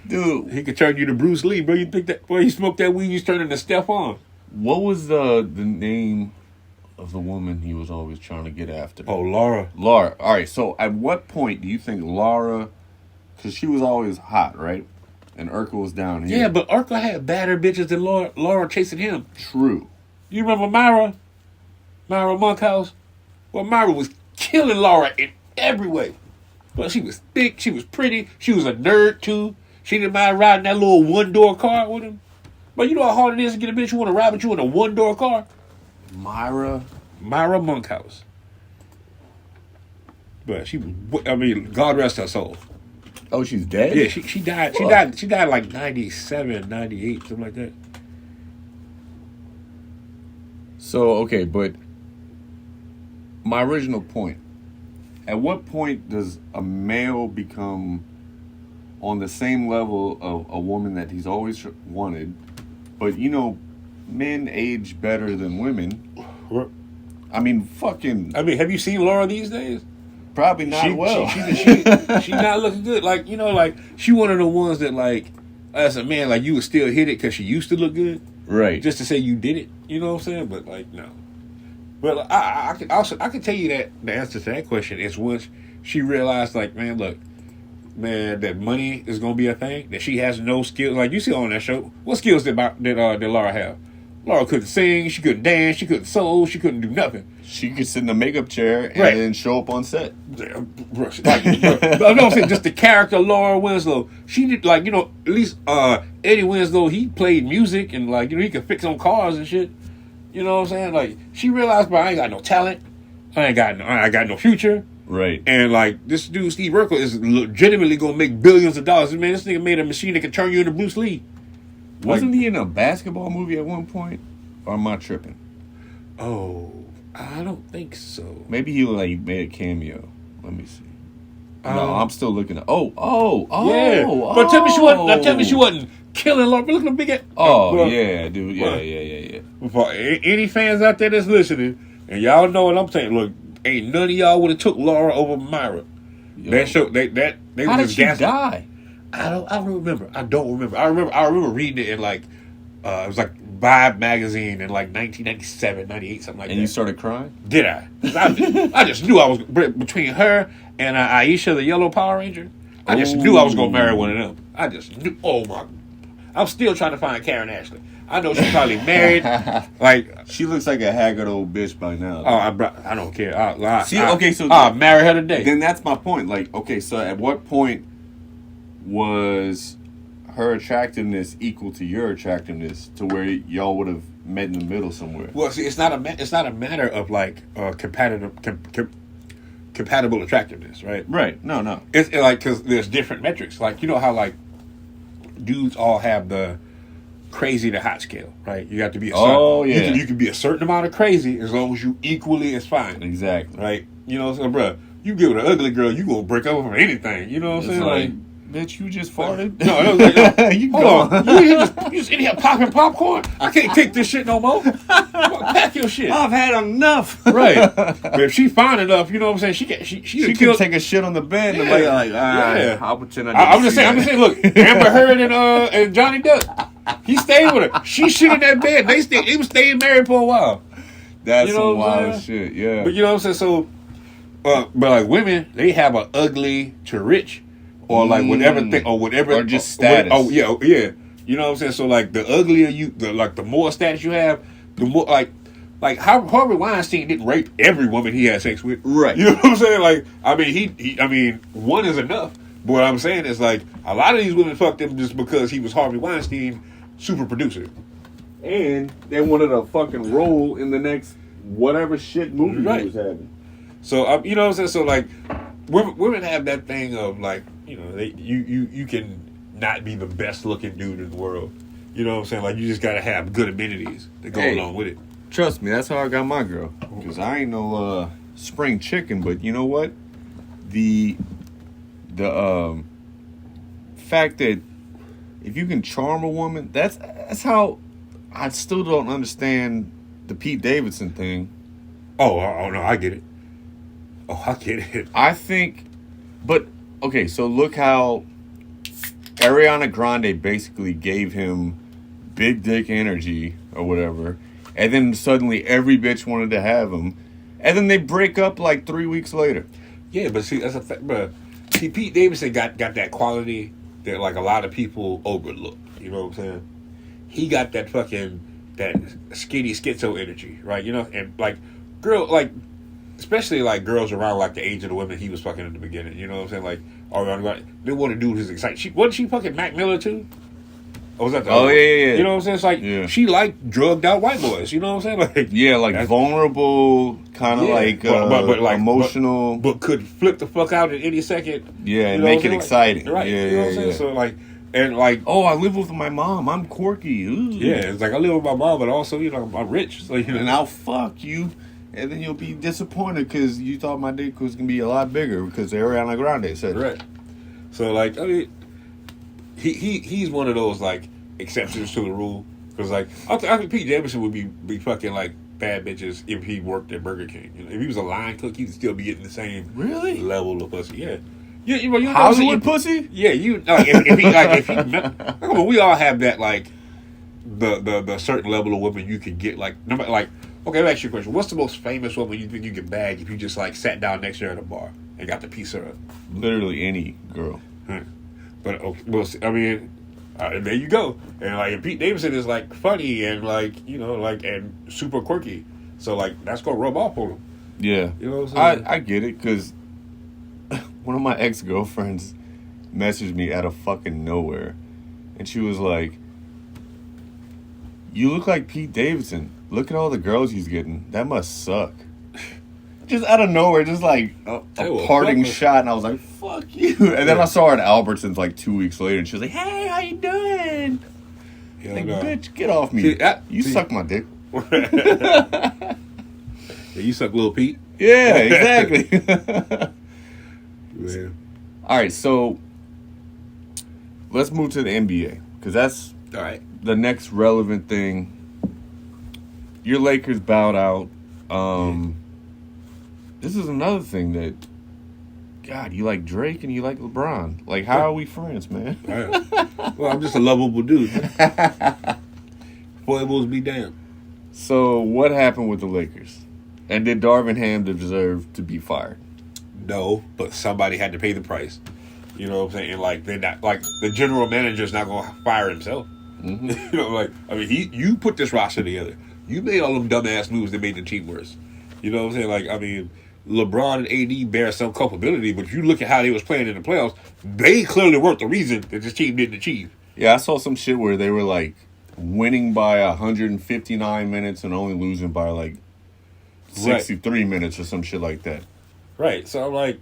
S1: Dude.
S2: He could turn you to Bruce Lee, bro. You think that, boy, he smoked that weed, he's turning to Stephon.
S1: What was the name of the woman he was always trying to get after?
S2: Oh, Laura.
S1: Laura. All right, so at what point do you think Laura, because she was always hot, right? And Urkel was down here.
S2: Yeah, but Urkel had badder bitches than Laura chasing him.
S1: True.
S2: You remember Myra Monkhouse? Well, Myra was killing Laura in every way. Well, she was thick, she was pretty, she was a nerd too. She didn't mind riding that little one-door car with him. But you know how hard it is to get a bitch who want to ride with you in a one-door car?
S1: Myra
S2: Monkhouse. But she was, God rest her soul.
S1: Oh, she's dead?
S2: Yeah, she died. What? She died like 97, 98, something like that.
S1: So, okay, but my original point. At what point does a male become on the same level of a woman that he's always wanted? But, men age better than women.
S2: What?
S1: I mean, fucking...
S2: have you seen Laura these days?
S1: Probably not
S2: She not looking good. Like, she one of the ones that, like, as a man, like, you would still hit it because she used to look good.
S1: Right.
S2: Just to say you did it. You know what I'm saying? But, like, no. But I can tell you that the answer to that question is once she realized, like, man, look, that money is going to be a thing, that she has no skills. Like, you see on that show, what skills did Laura have? Laura couldn't sing, she couldn't dance, she couldn't sew, she couldn't do nothing.
S1: She could sit in a makeup chair and then show up on set.
S2: Like, I'm saying just the character Laura Winslow. She did, like, at least Eddie Winslow, he played music and, like, he could fix on cars and shit. You know what I'm saying? Like, she realized, I ain't got no talent. I ain't got no future.
S1: Right.
S2: And, like, this dude, Steve Urkel, is legitimately going to make billions of dollars. Man, this nigga made a machine that could turn you into Bruce Lee.
S1: Wasn't he in a basketball movie at one point? Or am I tripping?
S2: Oh, I don't think so.
S1: Maybe he, like, made a cameo. Let me see. No, I'm still looking at... Oh.
S2: Yeah. But tell me she wasn't killing Laura. But look at the big...
S1: yeah, dude. Yeah.
S2: For any fans out there that's listening, and y'all know what I'm saying, look, ain't none of y'all would have took Laura over Myra. Yo. That show, they
S1: How did she die?
S2: I don't remember. I remember reading it in, like, it was like Vibe magazine in, like, 1997, 98, something like that.
S1: And you started crying?
S2: Did I? I just knew I was, between her and Aisha, the yellow Power Ranger, I just knew I was going to marry one of them. I just knew, I'm still trying to find Karen Ashley. I know she's probably married. Like
S1: she looks like a haggard old bitch by now.
S2: Oh, I don't care.
S1: I'll
S2: marry her today.
S1: Then that's my point. Like, okay, so at what point was her attractiveness equal to your attractiveness to where y'all would have met in the middle somewhere?
S2: Well, see, it's not a matter of like compatible attractiveness, right?
S1: Right. No.
S2: It's like because there's different metrics. Like you know how like dudes all have the crazy to hot scale, right? You have to be a certain, you can be a certain amount of crazy as long as you equally is fine.
S1: Exactly.
S2: Right? You know what I'm saying, bro? You give it an ugly girl, you gonna break up for anything. You know what I'm saying? Like,
S1: bitch, you just farted.
S2: No, it was like, you hold on. You just in here popping popcorn? I can't take this shit no more. Pack your shit.
S1: I've had enough.
S2: Right. But if she's fine enough, you know what I'm saying? She
S1: can take a shit on the bed and I'll pretend
S2: I'm just saying, look, Amber Heard and Johnny Depp. He stayed with her. She shit in that bed. They was staying married for a while.
S1: That's some wild shit, yeah.
S2: But you know what I'm saying? So, but like women, they have an ugly to rich, or like whatever thing, or
S1: just status.
S2: Yeah. You know what I'm saying? So like the uglier the more status you have, the more like Harvey Weinstein didn't rape every woman he had sex with,
S1: right?
S2: You know what I'm saying? Like I mean one is enough. But what I'm saying is like a lot of these women fucked him just because he was Harvey Weinstein, super producer.
S1: And they wanted a fucking role in the next whatever shit movie he was having.
S2: So you know what I'm saying. So like, women have that thing of like, you know, you can not be the best looking dude in the world. You know what I'm saying. Like you just gotta have good amenities that go along with it.
S1: Trust me, that's how I got my girl. Because I ain't no spring chicken, but you know what? The fact that if you can charm a woman, that's how. I still don't understand the Pete Davidson thing.
S2: Oh no, I get it. Oh, I get it.
S1: I think, but okay, so look how Ariana Grande basically gave him big dick energy or whatever, and then suddenly every bitch wanted to have him, and then they break up like 3 weeks later.
S2: Yeah, but see, that's a fact, bro. See, Pete Davidson got that quality that like a lot of people overlook. You know what I'm saying? He got that skinny schizo energy, right? You know, and like especially like girls around like the age of the women he was fucking in the beginning. You know what I'm saying? Like, they want to do his exciting. Wasn't she fucking Mac Miller too? Or was that the other one?
S1: Yeah.
S2: You know what I'm saying? It's like she liked drugged out white boys. You know what I'm saying? Like
S1: vulnerable, kind of like emotional,
S2: but could flip the fuck out at any second.
S1: Yeah, and make it exciting.
S2: Right.
S1: Yeah,
S2: you know what I'm saying? So like. And like,
S1: oh, I live with my mom. I'm quirky. Ooh.
S2: Yeah, it's like I live with my mom, but also, you know, I'm rich. So you know,
S1: and I'll fuck you, and then you'll be disappointed because you thought my dick was gonna be a lot bigger because Ariana Grande said
S2: right. So like, I mean, he's one of those like exceptions to the rule because like I think Pete Davidson would be fucking like bad bitches if he worked at Burger King. You know, if he was a line cook, he'd still be getting the same level of pussy. Yeah. You
S1: Hollywood pussy?
S2: Yeah, you like if he we all have that like the certain level of woman you can get like okay, let me ask you a question. What's the most famous woman you think you can bag if you just like sat down next to her at a bar and got to piece her up?
S1: Literally any girl.
S2: But okay, well, I mean, there you go. And like Pete Davidson is like funny and like you know like and super quirky, so like that's gonna rub off on him.
S1: Yeah,
S2: you know what I'm saying?
S1: I get it because one of my ex-girlfriends messaged me out of fucking nowhere. And she was like, you look like Pete Davidson. Look at all the girls he's getting. That must suck. Just out of nowhere, just like a parting shot. And I was like, fuck you. And then I saw her at Albertsons like 2 weeks later. And she was like, hey, how you doing? Bitch, get off me. You suck my dick.
S2: Yeah, you suck Lil Pete?
S1: Yeah, exactly.
S2: Man.
S1: All right, so let's move to the NBA because that's
S2: all right.
S1: The next relevant thing. Your Lakers bowed out. This is another thing that, God, you like Drake and you like LeBron. Like, how are we friends, man?
S2: Well, I'm just a lovable dude. Foibles be damned.
S1: So, what happened with the Lakers? And did Darvin Ham deserve to be fired?
S2: No, but somebody had to pay the price. You know what I'm saying? Like they're not like the general manager's not gonna fire himself. You know, like, I mean, you put this roster together. You made all them dumbass moves that made the team worse. You know what I'm saying? Like, I mean, LeBron and AD bear some culpability, but if you look at how they was playing in the playoffs, they clearly weren't the reason that this team didn't achieve.
S1: Yeah, I saw some shit where they were like winning by 159 minutes and only losing by like 63 minutes or some shit like that.
S2: Right. So I'm like,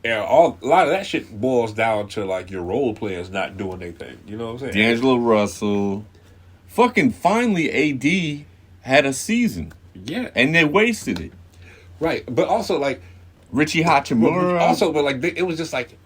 S2: yeah, a lot of that shit boils down to like your role players not doing their thing. You know what I'm saying?
S1: D'Angelo Russell, fucking finally AD had a season.
S2: Yeah,
S1: and they wasted it.
S2: Right, but also like
S1: Richie Hachimura.
S2: But like it was just like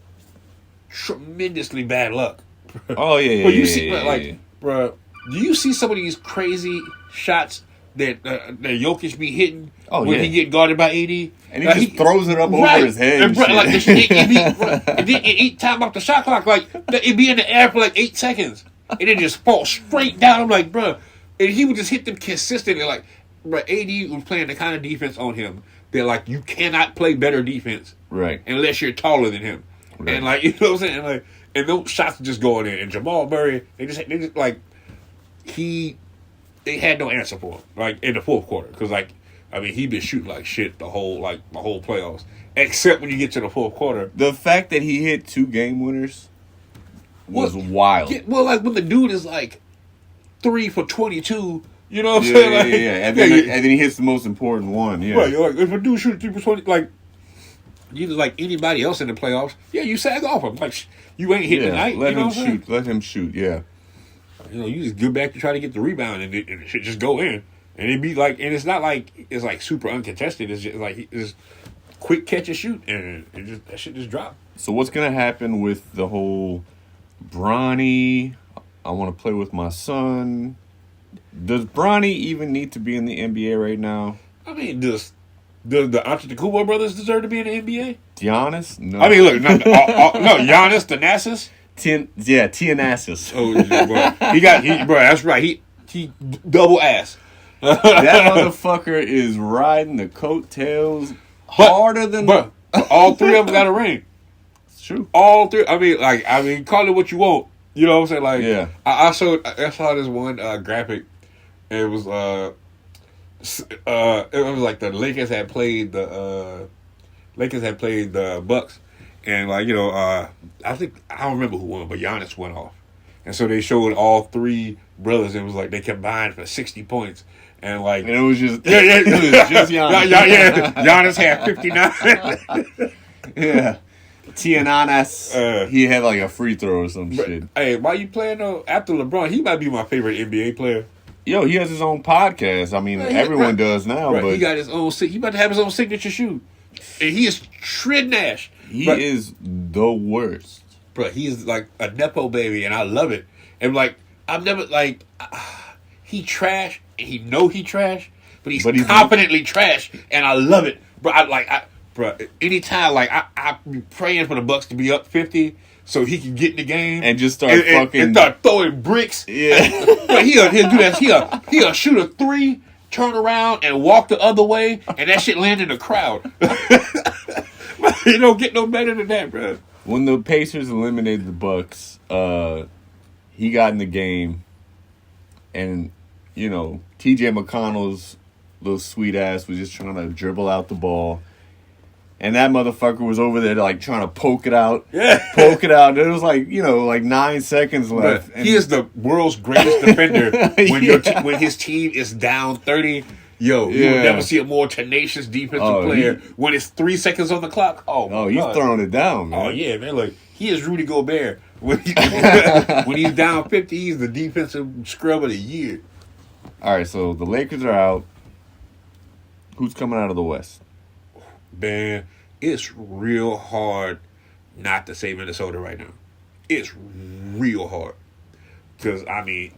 S2: tremendously bad luck.
S1: Oh yeah,
S2: but you see, bro, do you see some of these crazy shots that Jokic be hitting when he get guarded by AD?
S1: And he just throws it up over his head.
S2: And bro, like it eat time off the shot clock. Like it be in the air for like 8 seconds, and it just fall straight down. I'm like, bro, and he would just hit them consistently. Like, bro, AD was playing the kind of defense on him that like you cannot play better defense,
S1: right?
S2: Unless you're taller than him, right. And like you know what I'm saying, and like and those shots are just going in. And Jamal Murray, they just like they had no answer for him, like in the fourth quarter, because like. I mean, he been shooting like shit the whole playoffs, except when you get to the fourth quarter.
S1: The fact that he hit 2 game winners was wild.
S2: Yeah, well, like when the dude is like 3 for 22, you know what I'm saying? Like,
S1: yeah. And then he hits the most important one. Yeah,
S2: right. Like if a dude shoots 3 for 20, like you like anybody else in the playoffs, yeah, you sag off him. Like you ain't hitting tonight.
S1: Let him shoot. Let him shoot. Yeah.
S2: You know, you just go back to try to get the rebound and it should just go in. And it be like, and it's not like it's like super uncontested. It's just like it's quick catch and shoot, and that shit just drop.
S1: So what's gonna happen with the whole Bronny? I want to play with my son. Does Bronny even need to be in the NBA right now?
S2: I mean, does the Antetokounmpo brothers deserve to be in the NBA?
S1: Giannis? No.
S2: I mean, look, no, Giannis, Thanasis.
S1: Thanasis.
S2: Oh, bro, that's right. He double ass.
S1: That motherfucker is riding the coattails harder than.
S2: But all 3 of them got a ring.
S1: It's true.
S2: All 3. I mean, call it what you want. You know what I'm saying? Like,
S1: yeah.
S2: I saw this one graphic. And it was like the Lakers had played the Bucks, and like I don't remember who won, but Giannis went off, and so they showed all 3 brothers. It was like they combined for 60 points. And like,
S1: and it was just
S2: it was just Giannis. Giannis had 59.
S1: Yeah, Tiananas. He had like a free throw or some shit.
S2: Hey, why you playing though? After LeBron, he might be my favorite NBA player.
S1: Yo, he has his own podcast. I mean, everyone does now.
S2: Right.
S1: But
S2: he got his own. He about to have his own signature shoe, and he is Shred Nash.
S1: He is the worst,
S2: bro. He is like a nepo baby, and I love it. And like, I've never like. He trash, and he know he trash, but he's confidently trash, and I love it, bro. Bro, anytime like I be praying for the Bucks to be up 50, so he can get in the game
S1: and just start
S2: and start throwing bricks.
S1: Yeah,
S2: but he'll do that. He'll shoot a 3, turn around, and walk the other way, and that shit land in the crowd. You don't get no better than that, bro.
S1: When the Pacers eliminated the Bucks, he got in the game, and. T.J. McConnell's little sweet ass was just trying to dribble out the ball. And that motherfucker was over there like trying to poke it out. Yeah. Poke it out. It was like, like 9 seconds left.
S2: He is the world's greatest defender when his team is down 30. You will never see a more tenacious defensive player when it's 3 seconds on the clock.
S1: He's throwing it down, man.
S2: Oh, yeah, man. Look, he is Rudy Gobert. When he's down 50, he's the defensive scrub of the year.
S1: All right, so the Lakers are out. Who's coming out of the West?
S2: Man, it's real hard not to say Minnesota right now. It's real hard. Because, I mean,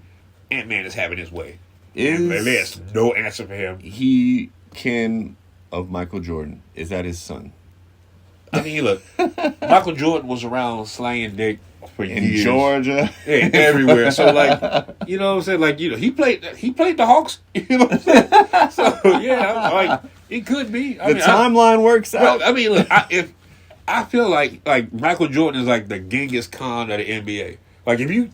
S2: Ant-Man is having his way. There's no answer for him.
S1: He kin of Michael Jordan. Is that his son?
S2: I mean, look, Michael Jordan was around slaying dick for
S1: in
S2: years.
S1: Georgia,
S2: everywhere. So, like, you know what I'm saying? Like, he played the Hawks. You know what I'm saying? So, yeah, like it could be.
S1: The timeline works out.
S2: Well, I mean, look, I feel like Michael Jordan is like the Genghis Khan of the NBA. Like, if you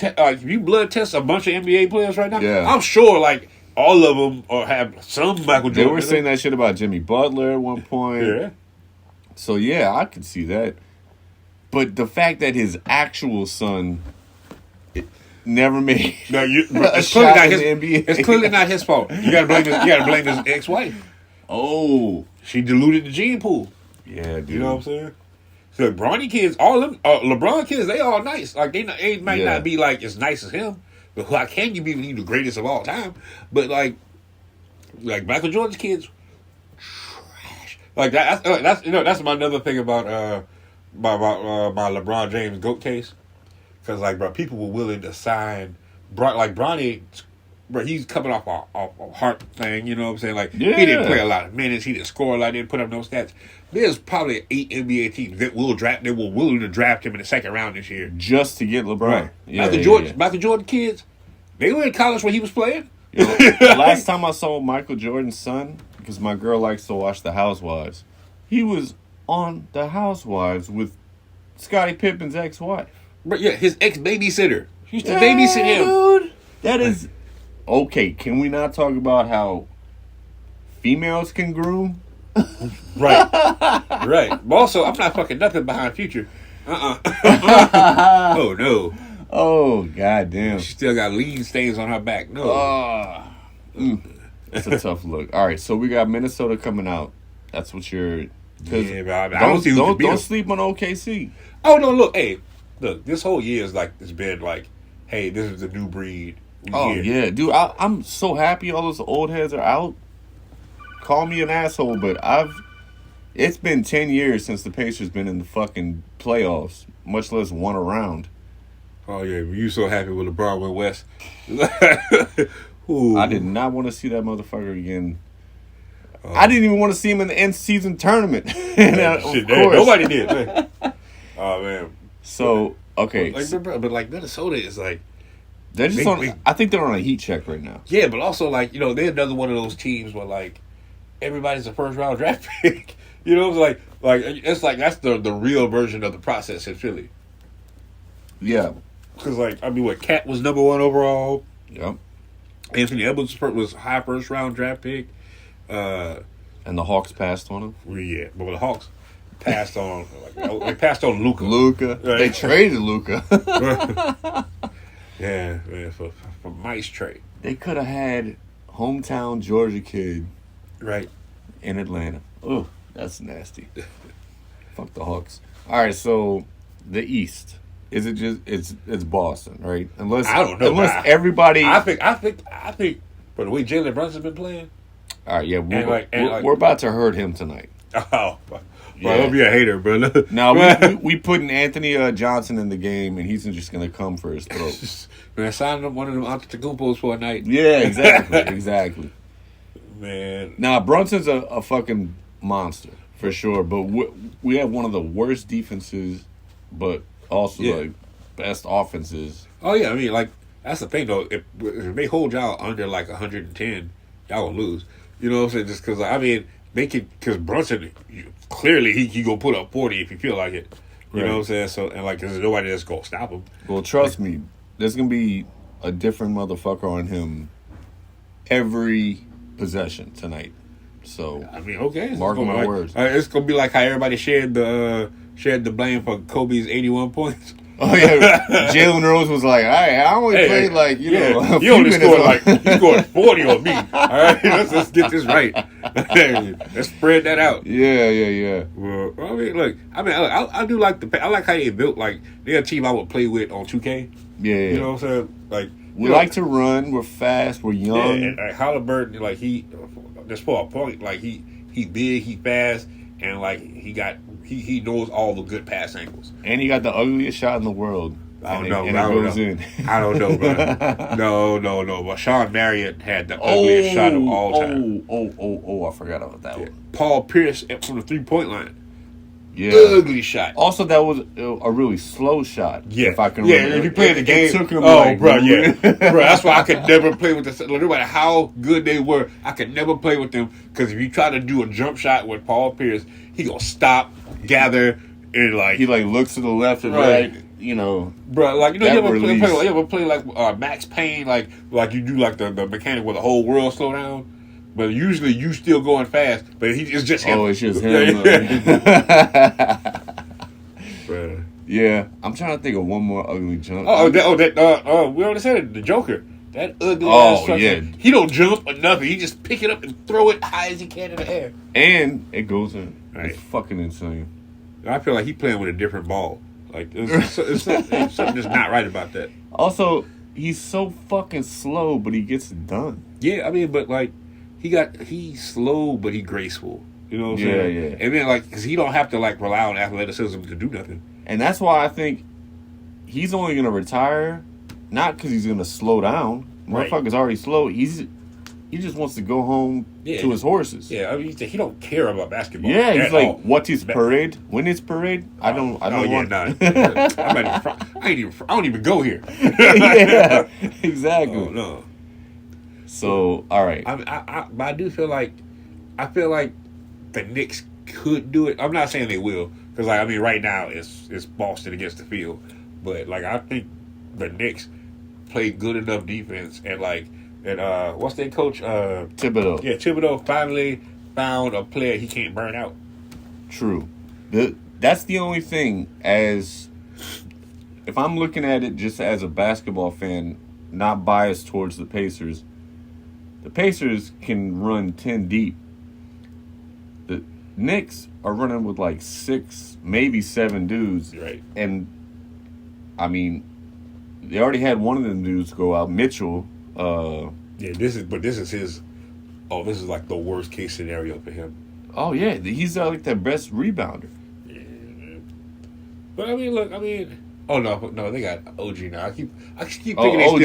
S2: if you blood test a bunch of NBA players right now,
S1: Yeah.
S2: I'm sure like all of them have some Michael Jordan.
S1: They were saying that shit about Jimmy Butler at one point.
S2: Yeah.
S1: So yeah, I could see that. But the fact that his actual son never made
S2: No,
S1: a
S2: it's clearly
S1: shot
S2: not
S1: in
S2: his.
S1: the NBA.
S2: It's clearly not his fault. You gotta blame his ex-wife.
S1: Oh,
S2: She diluted the gene pool.
S1: yeah, dude.
S2: You know what I'm saying? So Bronny kids, all them LeBron kids, they all nice. Like they might
S1: Yeah.
S2: not be like as nice as him, but how can you be the greatest of all time? But like Michael Jordan's kids, trash. Like that's that's my another thing about my LeBron James GOAT case, because like bro, people were willing to sign Bronny. Bro, he's coming off a heart thing, you know what I'm saying? Like,
S1: Yeah.
S2: he didn't play a lot of minutes. He didn't score a lot. Didn't put up no stats. There's probably 8 NBA teams that were willing to draft him in the second round this year.
S1: Just to get LeBron.
S2: Right.
S1: Yeah,
S2: Michael Jordan kids, they were in college when he was playing.
S1: You know, the last time I saw Michael Jordan's son, because my girl likes to watch The Housewives, he was on The Housewives with Scottie Pippen's ex-wife.
S2: But yeah, his ex-babysitter. She used to babysit him.
S1: Dude, that is... Okay, can we not talk about how females can groom?
S2: Right. Right. But also, I'm not fucking nothing behind Future. Oh, no.
S1: Oh, goddamn.
S2: She still got lean stains on her back. No.
S1: It's a tough look. All right, so we got Minnesota coming out. That's what you're...
S2: Yeah, but I don't see who can beat
S1: don't
S2: them.
S1: sleep on OKC.
S2: Oh, no, look. Hey, look, this whole year is like, it's been like, hey, this is the new breed.
S1: Oh, yeah. Dude, I'm so happy all those old heads are out. Call me an asshole, but it's been 10 years since the Pacers been in the fucking playoffs, much less won a round.
S2: Oh, yeah. You so happy with LeBron went west.
S1: I did not want to see that motherfucker again. I didn't even want to see him in the end season tournament. Of course.
S2: Nobody did. Man. Oh, man.
S1: So, okay.
S2: But like Minnesota is like,
S1: They're just I think they're on a heat check right now.
S2: yeah, but also like, you know, they're another one of those teams where like everybody's a first round draft pick. You know, it's like that's the real version of the process in Philly.
S1: Yeah.
S2: Because like I mean, what Cat was number 1 overall.
S1: Yep.
S2: Anthony Edwards was high first round draft pick.
S1: And the Hawks passed on him.
S2: Well, yeah, but the Hawks passed on they passed on Luka.
S1: Right. They traded Luka.
S2: Yeah, man, for Mice trade.
S1: They could have had hometown Georgia kid
S2: Right.
S1: in Atlanta. Oh, that's nasty. Fuck the Hawks. All right, so the East. Is it just it's Boston, right? Unless
S2: I don't know.
S1: Unless everybody.
S2: I think for the way Jalen Brunson's been playing.
S1: All right, yeah,
S2: And
S1: we're about to hurt him tonight.
S2: Oh, well,
S1: Yeah.
S2: I hope you're a hater, bro.
S1: Now we putting Anthony Johnson in the game, and he's just gonna come for his throat.
S2: Man, sign up one of them Antetokounmpos for a night.
S1: Yeah, exactly.
S2: Man,
S1: Now Brunson's a fucking monster for sure, but we have one of the worst defenses, but also the best offenses.
S2: oh yeah, I mean, like that's the thing though. If they hold y'all under like 110, y'all will lose. You know what I'm saying? Just because I mean, they could because Brunson clearly he gonna put up 40 if he feel like it. You know what I'm saying? So and like there's nobody that's gonna stop him.
S1: Well, trust me, there's gonna be a different motherfucker on him every possession tonight. So
S2: I mean, okay,
S1: mark my words.
S2: It's gonna be like how everybody shared the blame for Kobe's 81 points.
S1: Oh yeah, Jalen Rose was like, I only played like a
S2: you
S1: few
S2: only
S1: minutes
S2: scored you scored 40 on me. All right, let's get this right. Let's spread that out.
S1: Yeah.
S2: Well, I mean, look, I do like I like how they built. Like they're a team I would play with on 2K.
S1: Yeah.
S2: You know what I'm saying? Like
S1: We like to run. We're fast. We're young.
S2: Yeah, and like Halliburton, like just for a point, like he big, he fast, and like he knows all the good pass angles.
S1: And he got the ugliest shot in the world.
S2: I don't
S1: And
S2: know.
S1: it goes in.
S2: I don't know, bro. No. But Sean Marriott had the ugliest shot of all time.
S1: I forgot about that one.
S2: Paul Pierce from the 3-point line.
S1: Yeah.
S2: Ugly shot.
S1: Also, that was a really slow shot.
S2: Yeah.
S1: If I can
S2: remember.
S1: remember.
S2: If you play the game.
S1: It took him
S2: bro, yeah. Bro, that's why I could never play with the... No matter how good they were, I could never play with them. Because if you try to do a jump shot with Paul Pierce, he going to stop, gather, And like
S1: he like looks to the left and right, you know.
S2: Bro, like you know,
S1: that
S2: you ever play like Max Payne, like you do like the mechanic where the whole world slow down, but usually you still going fast, but it's just him.
S1: Oh, it's just him.
S2: Bro.
S1: Yeah, I'm trying to think of one more ugly jump.
S2: We already said it. The Joker, that ugly ass truck.
S1: Yeah.
S2: He don't jump or nothing. He just pick it up and throw it high as he can in the air,
S1: and it goes in.
S2: Right.
S1: It's fucking insane.
S2: I feel like he playing with a different ball. Like it's something that's not right about that.
S1: Also, he's so fucking slow, but he gets it done.
S2: Yeah, I mean, but like he's slow, but he graceful. You know what I'm saying?
S1: Yeah.
S2: And then like, cause he don't have to like rely on athleticism to do nothing.
S1: And that's why I think he's only gonna retire, not because he's gonna slow down.
S2: Right.
S1: Motherfucker's already slow. He just wants to go home to his horses.
S2: Yeah, I mean, he don't care about basketball.
S1: Yeah, he's like,
S2: all.
S1: what is parade? When is parade? I don't want.
S2: Nah. I don't even go here.
S1: Yeah, exactly.
S2: Oh, no.
S1: So, all right.
S2: But I do feel like the Knicks could do it. I'm not saying they will, because like I mean, right now it's Boston against the field, but like I think the Knicks played good enough defense and what's their coach?
S1: Thibodeau.
S2: Yeah, Thibodeau finally found a player he can't burn out.
S1: True. That's the only thing. As if I'm looking at it just as a basketball fan, not biased towards the Pacers can run 10 deep. The Knicks are running with like 6, maybe 7 dudes.
S2: Right.
S1: And I mean, they already had one of them dudes go out, Mitchell.
S2: This is his. Oh, this is like the worst case scenario for him.
S1: Oh yeah, he's like the best rebounder.
S2: Yeah, but I mean, look, oh no, they got OG now. I keep thinking
S1: OG,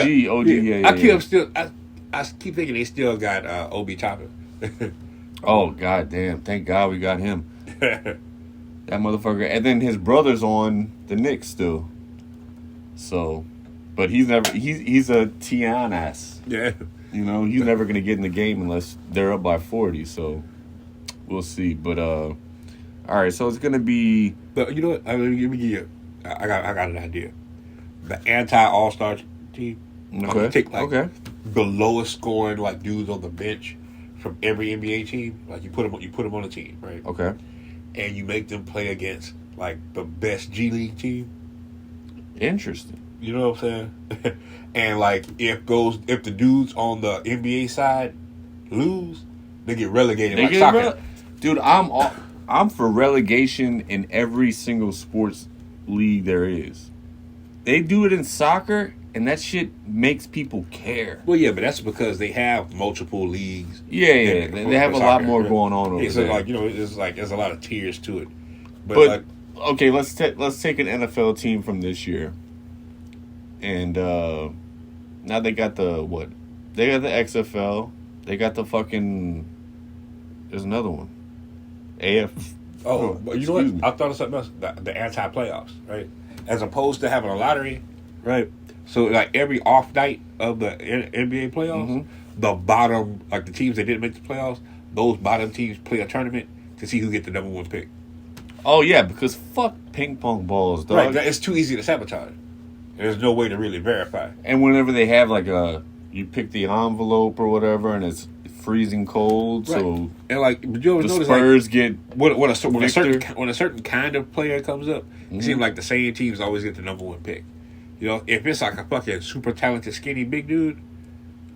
S2: I keep thinking they still got Obi Toppin.
S1: Oh god damn! Thank God we got him. That motherfucker, and then his brother's on the Knicks still. So, but he's a Tian ass.
S2: Yeah.
S1: You know, he's never going to get in the game unless they're up by 40, so we'll see. But, all right, so it's going to be...
S2: But you know what? Let me give you... I got an idea. The anti-All-Star team.
S1: Okay.
S2: I'm going to take, the lowest scoring, dudes on the bench from every NBA team. Like, you put them on a team, right?
S1: Okay.
S2: And you make them play against, the best G League team.
S1: Interesting.
S2: You know what I'm saying? And if the dudes on the NBA side lose, they get relegated soccer.
S1: Dude, I'm for relegation in every single sports league there is. They do it in soccer, and that shit makes people care.
S2: Well, yeah, but that's because they have multiple leagues.
S1: Yeah, they have a lot more going on over
S2: so
S1: there.
S2: There's a lot of tiers to it.
S1: But okay, let's take an NFL team from this year. And now they got the what? They got the XFL. They got the fucking. There's another one. AF.
S2: Oh, but you know what? I thought of something else. The anti-playoffs, right? As opposed to having a lottery, right? So every off night of the NBA playoffs, the bottom, the teams that didn't make the playoffs, those bottom teams play a tournament to see who get the number 1 pick.
S1: Oh yeah, because fuck ping pong balls, dog.
S2: Right, it's too easy to sabotage. There's no way to really verify.
S1: And whenever they have you pick the envelope or whatever, and it's freezing cold, right. So
S2: and but you always
S1: the
S2: notice
S1: Spurs get
S2: when a certain kind of player comes up, it seems like the same teams always get the number 1 pick. You know, if it's a fucking super talented skinny big dude,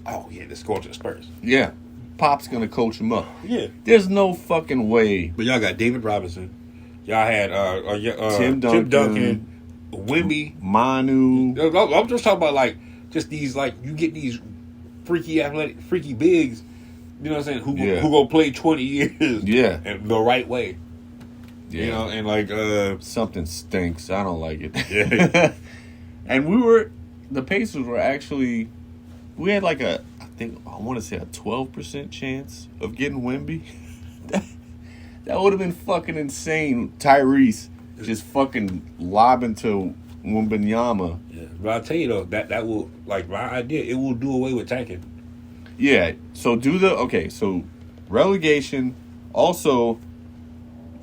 S2: oh yeah, let's go to the Spurs.
S1: Yeah, Pop's gonna coach him up.
S2: Yeah,
S1: there's no fucking way.
S2: But y'all got David Robinson. Y'all had
S1: Tim Duncan.
S2: Wimby,
S1: Manu.
S2: I'm just talking about just these you get these freaky bigs. You know what I'm saying? Who gonna play 20 years?
S1: Yeah,
S2: and the right way.
S1: Yeah,
S2: you know, and
S1: something stinks. I don't like it.
S2: Yeah.
S1: And the Pacers were actually, we had I want to say a 12% chance of getting Wemby. That would have been fucking insane. Tyrese just fucking lobbing to Wembanyama.
S2: Yeah, but I'll tell you though, that will, my idea, it will do away with tanking.
S1: Yeah, so so relegation. Also,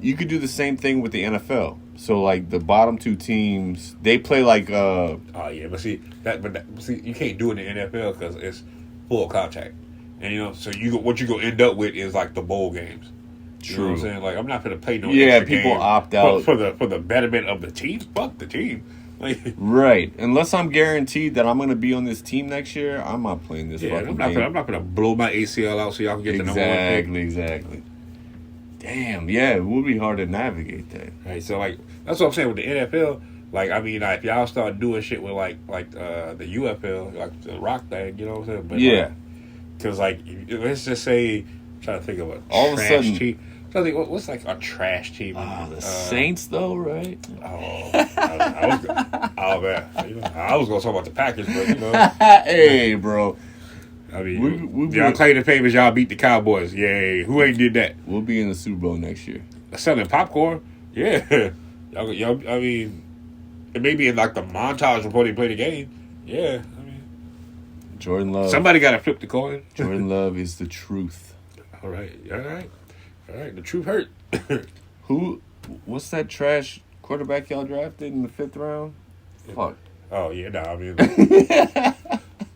S1: you could do the same thing with the NFL. So like the bottom two teams, they play like
S2: Oh yeah, but see you can't do it in the NFL because it's full contact, and so what you gonna end up with is like the bowl games. You know what I'm saying? Like I'm not gonna pay no extra
S1: people
S2: game
S1: opt out
S2: for the betterment of the team. Fuck the team. Like,
S1: right. Unless I'm guaranteed that I'm gonna be on this team next year, I'm not playing this fucking game.
S2: I'm not gonna blow my ACL out so y'all can get the number one pick.
S1: Exactly. Damn, yeah, it would be hard to navigate that.
S2: Right, so like that's what I'm saying with the NFL. Like I mean, if y'all start doing shit with like the UFL, like the Rock thing, you know what I'm saying? But
S1: yeah,
S2: because like let's just say, I'm trying to think of
S1: all of a sudden.
S2: Team. I think what's like a trash team?
S1: The Saints, though, right?
S2: I was gonna talk about the Packers, but
S1: hey, bro.
S2: I mean, y'all claim the favors. Y'all beat the Cowboys. Yay! Who ain't did that?
S1: We'll be in the Super Bowl next year.
S2: Selling popcorn. Yeah. y'all. I mean, it may be in like the montage before they play the game. Yeah. I mean,
S1: Jordan Love.
S2: Somebody got to flip the coin.
S1: Jordan Love is the truth.
S2: All right. The truth hurt.
S1: What's that trash quarterback y'all drafted in the 5th round? Fuck.
S2: Oh yeah, no. I mean,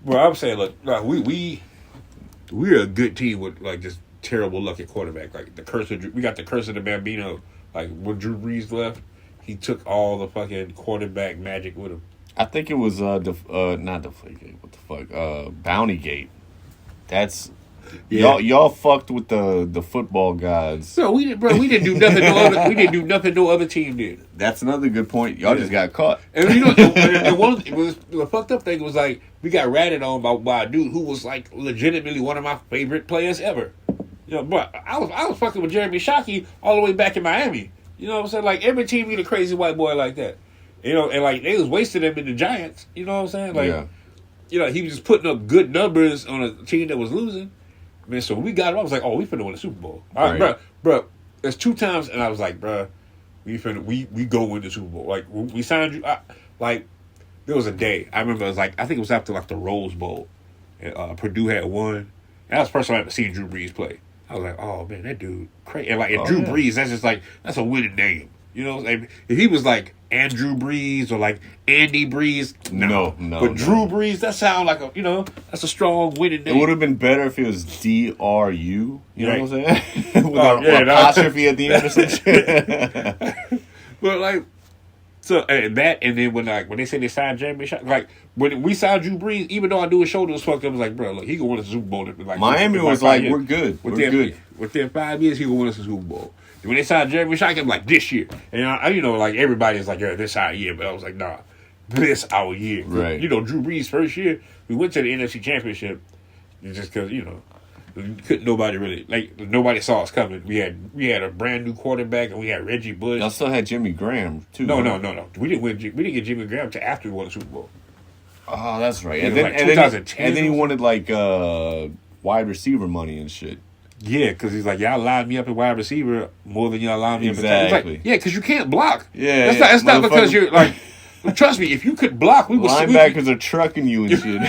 S2: well, I'm saying, look, we're a good team with like just terrible luck at quarterback. Like we got the curse of the Bambino. Like when Drew Brees left, he took all the fucking quarterback magic with him.
S1: I think it was not Deflategate. What the fuck? Bountygate. That's. Yeah. Y'all fucked with the football gods.
S2: No, we didn't do nothing. We didn't do nothing. No other team did.
S1: That's another good point. Y'all just got caught.
S2: And the fucked up thing was like we got ratted on by a dude who was like legitimately one of my favorite players ever. But I was fucking with Jeremy Shockey all the way back in Miami. You know what I'm saying? Like every team need a crazy white boy like that. And like they was wasting him in the Giants. You know what I'm saying? Like, he was just putting up good numbers on a team that was losing. Man, so when we got him, I was like, "Oh, we finna win the Super Bowl." All right, bro. There's 2 times, and I was like, "Bro, we go win the Super Bowl." Like when we signed you. Like there was a day I remember. It was like I think it was after like the Rose Bowl, and Purdue had won. And that was the first time I ever seen Drew Brees play. I was like, "Oh man, that dude crazy!" And Drew Brees, that's just like that's a winning name. You know, like, if he was like Andrew Brees or like Andy Brees, no. But Drew Brees, that sounds like that's a strong winning name.
S1: It would have been better if it was DRU. You know what I'm saying? With an apostrophe at the end or some shit.
S2: But like, so and then when they said they signed Jeremy Shockey, like when we signed Drew Brees, even though I knew his shoulder was fucked up, I was like, bro, look, he gonna win us a Super Bowl. Like
S1: Miami was like, we're good. We're good.
S2: Within 5 years, he gonna win us a Super Bowl. When they signed Jeremy Shockey, I'm like, this year. And, like, everybody's like, yeah, this our year. But I was like, nah, this our year.
S1: Right.
S2: Drew Brees' first year, we went to the NFC Championship just because, nobody saw us coming. We had a brand new quarterback, and we had Reggie Bush.
S1: Y'all still had Jimmy Graham, too.
S2: No. We didn't get Jimmy Graham until after we won the Super Bowl.
S1: Oh, that's right.
S2: And then
S1: he wanted, like, wide receiver money and shit.
S2: Yeah, because he's like, y'all lined me up at wide receiver more than y'all lined me up at tight.
S1: Exactly.
S2: Like, yeah, because you can't block.
S1: Yeah,
S2: that's not because you're like. Trust me, if you could block, we would.
S1: Linebackers are trucking you and
S2: shit.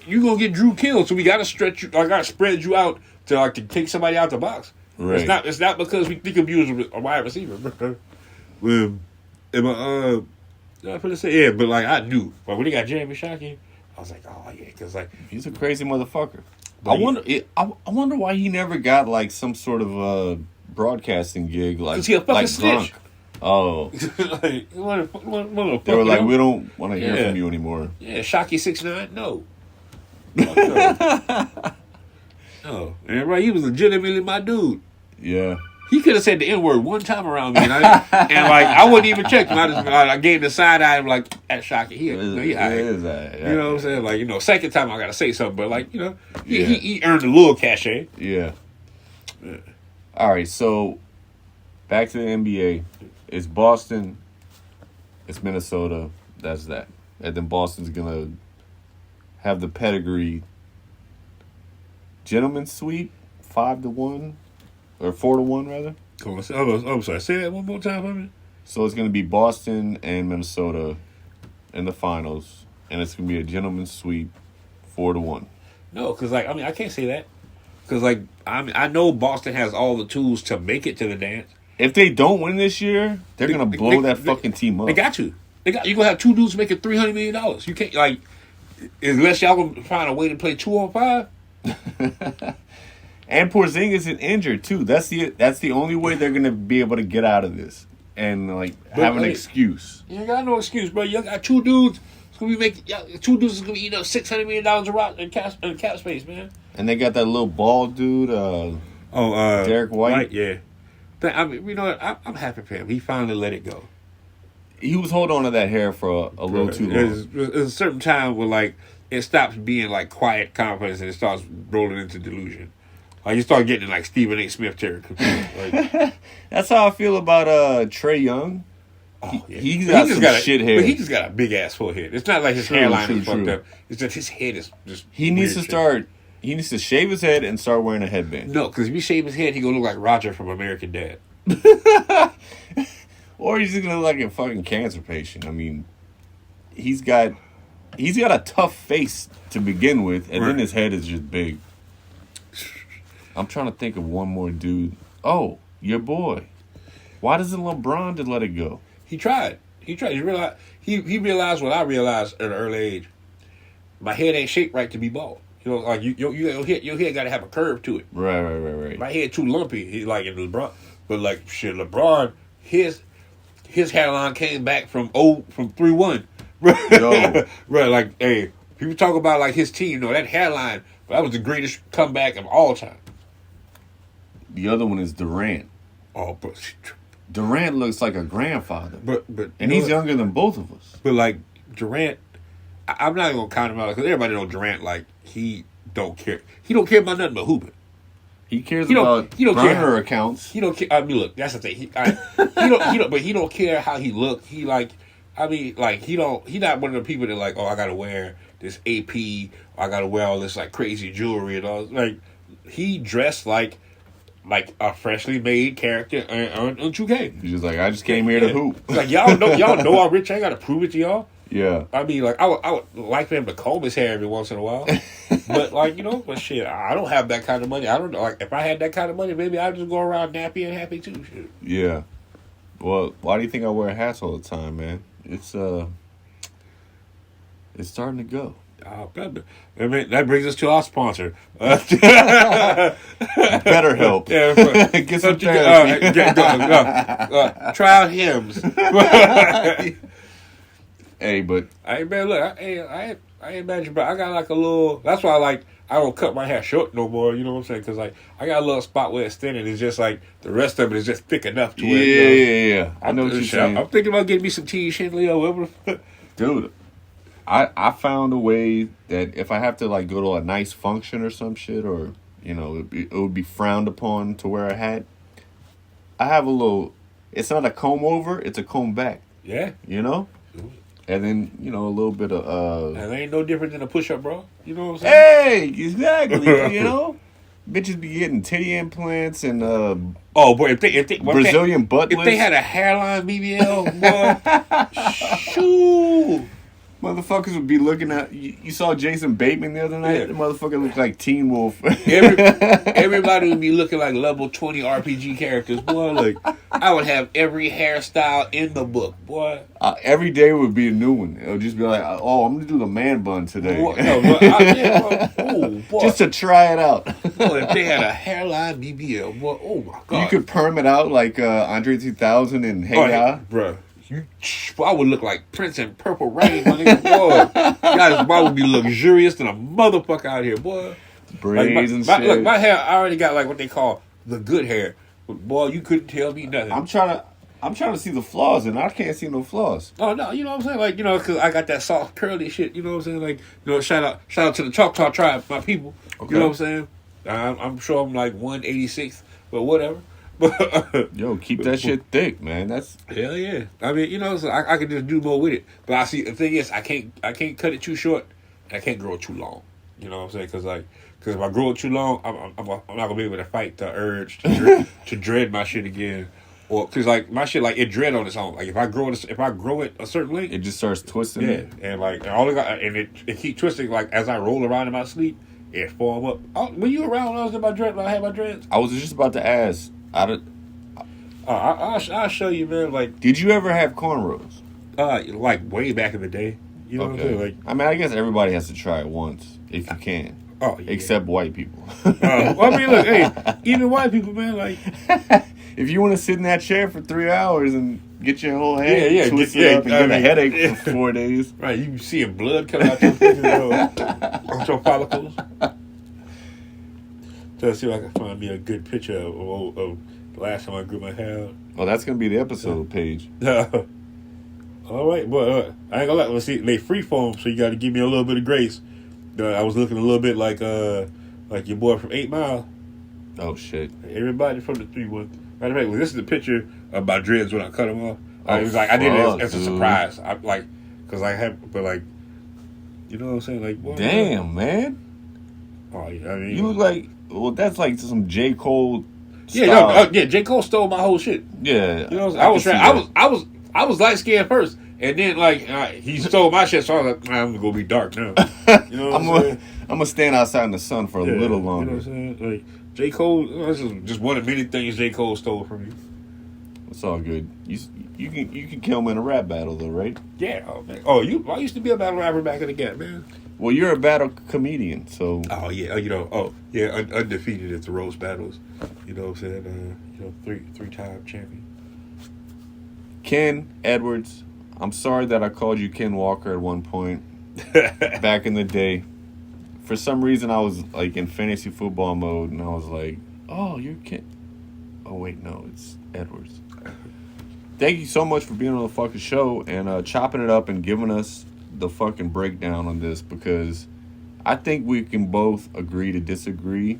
S2: you gonna get Drew killed, so we gotta stretch you. I gotta spread you out to take somebody out the box.
S1: Right.
S2: It's not because we think of you as a wide receiver. But like I knew, but when they got Jeremy Shockey, I was like, oh yeah, because like
S1: he's a crazy motherfucker. I wonder why he never got like some sort of broadcasting gig, like
S2: he a fucking snitch.
S1: Oh,
S2: they
S1: were like, we don't want to hear from you anymore.
S2: Yeah, Shockey 6'9", no. No, and right, he was legitimately my dude.
S1: Yeah.
S2: He could have said the N-word one time around me, and I wouldn't even check him. I gave him the side eye. I'm like, at Shockey, he right. You know what I'm saying? Like, second time I gotta say something, but like, he earned a little cachet.
S1: Yeah. All right, so back to the NBA. It's Boston. It's Minnesota. That's that. And then Boston's gonna have the pedigree gentleman's sweep 5-1. Or 4-1, rather.
S2: I'm sorry. Say that one more time for me.
S1: So it's going to be Boston and Minnesota in the finals, and it's going to be a gentleman's sweep, 4-1.
S2: No, because I can't say that because I know Boston has all the tools to make it to the dance.
S1: If they don't win this year, they're gonna blow that fucking team up.
S2: They got you. You gonna have two dudes making $300 million. You can't like unless y'all gonna find a way to play 2-on-5.
S1: And Porzingis is injured too. That's the only way they're gonna be able to get out of this and have an excuse.
S2: You ain't got no excuse, bro. You got two dudes. It's gonna be making two dudes is gonna be eating up $600 million in cap space, man.
S1: And they got that little bald dude. Derek White.
S2: Yeah. But, I mean, you know what? I'm happy for him. He finally let it go.
S1: He was holding on to that hair for a little too long.
S2: There's a certain time where it stops being quiet confidence and it starts rolling into delusion. You start getting Stephen A. Smith territory.
S1: That's how I feel about Trey Young.
S2: Oh, yeah.
S1: He's got some shit hair.
S2: But he just got a big ass forehead. It's not like his hairline is fucked up. It's just his head is just.
S1: He needs to start. He needs to shave his head and start wearing a headband.
S2: No, because if he shave his head, he gonna look like Roger from American Dad.
S1: Or he's gonna look like a fucking cancer patient. I mean, he's got a tough face to begin with, and then his head is just big. I'm trying to think of one more dude. Oh, your boy. Why doesn't LeBron just let it go?
S2: He tried. He realized realized what I realized at an early age. My head ain't shaped right to be bald. You know, your head got to have a curve to it.
S1: Right.
S2: My head too lumpy. He's like in LeBron, but LeBron, his hairline came back from 3-1.
S1: Yo,
S2: right. Hey, people talk about his team. That hairline. That was the greatest comeback of all time.
S1: The other one is Durant.
S2: Oh, but
S1: Durant looks like a grandfather.
S2: But
S1: and he's younger than both of us.
S2: But Durant, I'm not gonna count him out because everybody knows Durant. He don't care. He don't care about nothing but hooping.
S1: He cares about burner accounts.
S2: He don't care. I mean, look, that's the thing. He don't. But he don't care how he look. He not one of the people that I gotta wear this AP. Or I gotta wear all this crazy jewelry and all. He dressed like a freshly made character on 2K.
S1: He's just I just came here to hoop.
S2: Y'all know I'm rich. I ain't gotta prove it to y'all.
S1: Yeah.
S2: I mean, I would like for him to comb his hair every once in a while. But, but shit, I don't have that kind of money. I don't know. If I had that kind of money, maybe I'd just go around nappy and happy too. Shit.
S1: Yeah. Well, why do you think I wear hats all the time, man? It's starting to go.
S2: That brings us to our sponsor.
S1: BetterHelp.
S2: Yeah, get some therapy. Try out Hims.
S1: Hey, but
S2: I imagine, bro. I got a little. That's why I don't cut my hair short no more. You know what I'm saying? Because I got a little spot where it's thin, and it's just the rest of it is just thick enough to where.
S1: Yeah. I know what you're saying.
S2: I'm thinking about getting me some T. Shinley or whatever.
S1: Dude, I found a way that if I have to go to a nice function or some shit, or it would be frowned upon to wear a hat. I have a little. It's not a comb over; it's a comb back.
S2: Yeah.
S1: And then, a little bit of...
S2: And it ain't no different than a push-up, bro. You know what I'm saying?
S1: Hey, exactly, Bitches be getting titty implants and...
S2: oh, boy, if they
S1: Brazilian butt lifts.
S2: If they had a hairline BBL, boy, shoo!
S1: Motherfuckers would be looking at... You saw Jason Bateman the other night?
S2: Yeah.
S1: The motherfucker looked like Teen Wolf.
S2: Everybody would be looking like level 20 RPG characters, boy. I would have every hairstyle in the book, boy.
S1: Every day would be a new one. It would just be oh, I'm going to do the man bun today.
S2: Boy.
S1: Just to try it out.
S2: Boy, if they had a hairline BBL, boy, oh my God.
S1: You could perm it out like Andre 3000 and Hey Ya.
S2: Bro. I would look like Prince in Purple Rain, my nigga, boy. Guys, I would be luxurious than a motherfucker out here, boy.
S1: Braids and shit.
S2: Look, my hair, I already got what they call the good hair. But boy, you couldn't tell me nothing.
S1: I'm trying to see the flaws, and I can't see no flaws.
S2: Oh no, you know what I'm saying? Because I got that soft curly shit. You know what I'm saying? Shout out to the Choctaw tribe, my people. Okay. You know what I'm saying? I'm sure I'm 186th, but whatever.
S1: Yo, keep that shit thick, man. That's
S2: hell yeah. I mean, so I can just do more with it. But I see the thing is, I can't cut it too short, and I can't grow it too long. You know what I'm saying? Because if I grow it too long, I'm not gonna be able to fight the urge to dread my shit again. Or because my shit it dread on its own. If I grow it a certain length,
S1: it just starts twisting.
S2: Yeah, and it keep twisting as I roll around in my sleep, it form up. Were you around when I was in my dread? When I had my dreads?
S1: I was just about to ask.
S2: I'll show you, man. Like,
S1: Did you ever have cornrows?
S2: like way back in the day. You know what I'm saying? Like,
S1: I mean, I guess everybody has to try it once if you can.
S2: Oh, yeah.
S1: Except white people.
S2: Well, I mean, look, hey, even white people, man, like,
S1: if you want to sit in that chair for 3 hours and get your whole head twisted up and get a headache for 4 days.
S2: Right, you seeing blood coming out your fingers, on your follicles. So see if I can find me a good picture of the last time I grew my hair.
S1: Well, that's going to be the episode page.
S2: All right, but I ain't gonna lie. Let's see, they freeform, so you got to give me a little bit of grace. I was looking a little bit like your boy from 8 Mile.
S1: Oh shit!
S2: Everybody from the 3-1. Matter of fact, this is the picture of my dreads when I cut them off. It was like
S1: fuck,
S2: I did it as a surprise. I like because I have, but like, you know what I'm saying? Like, boy,
S1: damn, man.
S2: Oh yeah, I mean,
S1: you look like that's like some J. Cole.
S2: Yeah, J. Cole stole my whole shit.
S1: Yeah,
S2: you know, what I'm saying? I was light skinned first. And then, like, he stole my shit, so I was like, I'm going to be dark now. You know what I'm saying?
S1: I'm going to stand outside in the sun for a little longer.
S2: You know what I'm saying? Like, J. Cole, this is just one of many things J. Cole stole from you.
S1: It's all good. You can kill him in a rap battle, though, right?
S2: Yeah. Oh, man. Oh, I used to be a battle rapper back in the gap, man.
S1: Well, you're a battle comedian, so...
S2: Oh, yeah. Undefeated at the roast battles. You know what I'm saying? Three-time champion.
S1: Ken Edwards... I'm sorry that I called you Ken Walker at one point back in the day. For some reason, I was like in fantasy football mode, and I was like, "Oh, you're Ken." Oh wait, no, it's Edwards. Thank you so much for being on the fucking show and chopping it up and giving us the fucking breakdown on this, because I think we can both agree to disagree,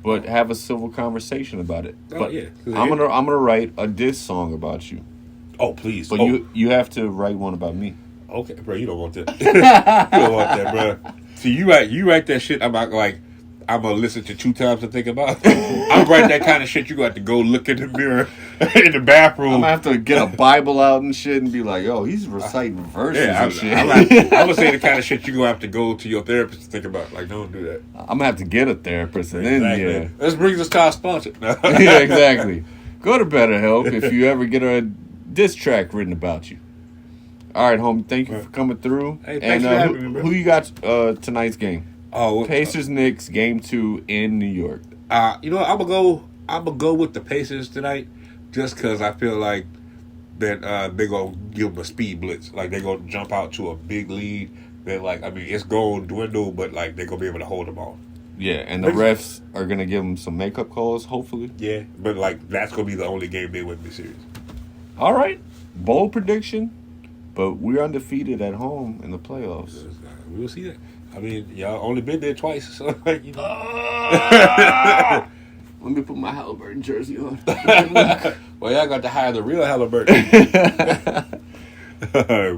S1: but have a civil conversation about it.
S2: Oh,
S1: but
S2: yeah.
S1: I'm gonna write a diss song about you.
S2: Oh, please.
S1: But you have to write one about me.
S2: Okay, bro, you don't want that. You don't want that, bro. See, you write that shit. I'm gonna listen to 2 times to think about it. I'm writing that kind of shit. You got to go look in the mirror in the bathroom.
S1: I'm gonna have to get a Bible out and shit and be like, yo, he's reciting verses and shit.
S2: I'm gonna say the kind of shit you gonna have to go to your therapist to think about. Like, don't do that.
S1: I'm gonna have to get a therapist and
S2: exactly.
S1: then, yeah.
S2: This brings us to our sponsor.
S1: Yeah, exactly. Go to BetterHelp if you ever get a diss track written about you. All right, homie. Thank you for coming through.
S2: Hey, thanks for having me, bro.
S1: Who you got tonight's game?
S2: Oh,
S1: Pacers Knicks game 2 in New York.
S2: You know what, I'm gonna go with the Pacers tonight, just because I feel like that they're gonna give them a speed blitz. Like, they're gonna jump out to a big lead. That, like, I mean, it's gonna dwindle, but like they're gonna be able to hold them off.
S1: Yeah, and the refs are gonna give them some makeup calls, hopefully.
S2: Yeah, but like that's gonna be the only game they win this series.
S1: All right, bold prediction, but we're undefeated at home in the playoffs.
S2: We'll see that. I mean, y'all only been there twice, so like, you know.
S1: Let me put my Halliburton jersey on.
S2: Well, y'all got to hire the real Halliburton.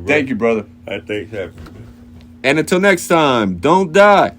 S1: Thank you, brother.
S2: I think that.
S1: And until next time, don't die.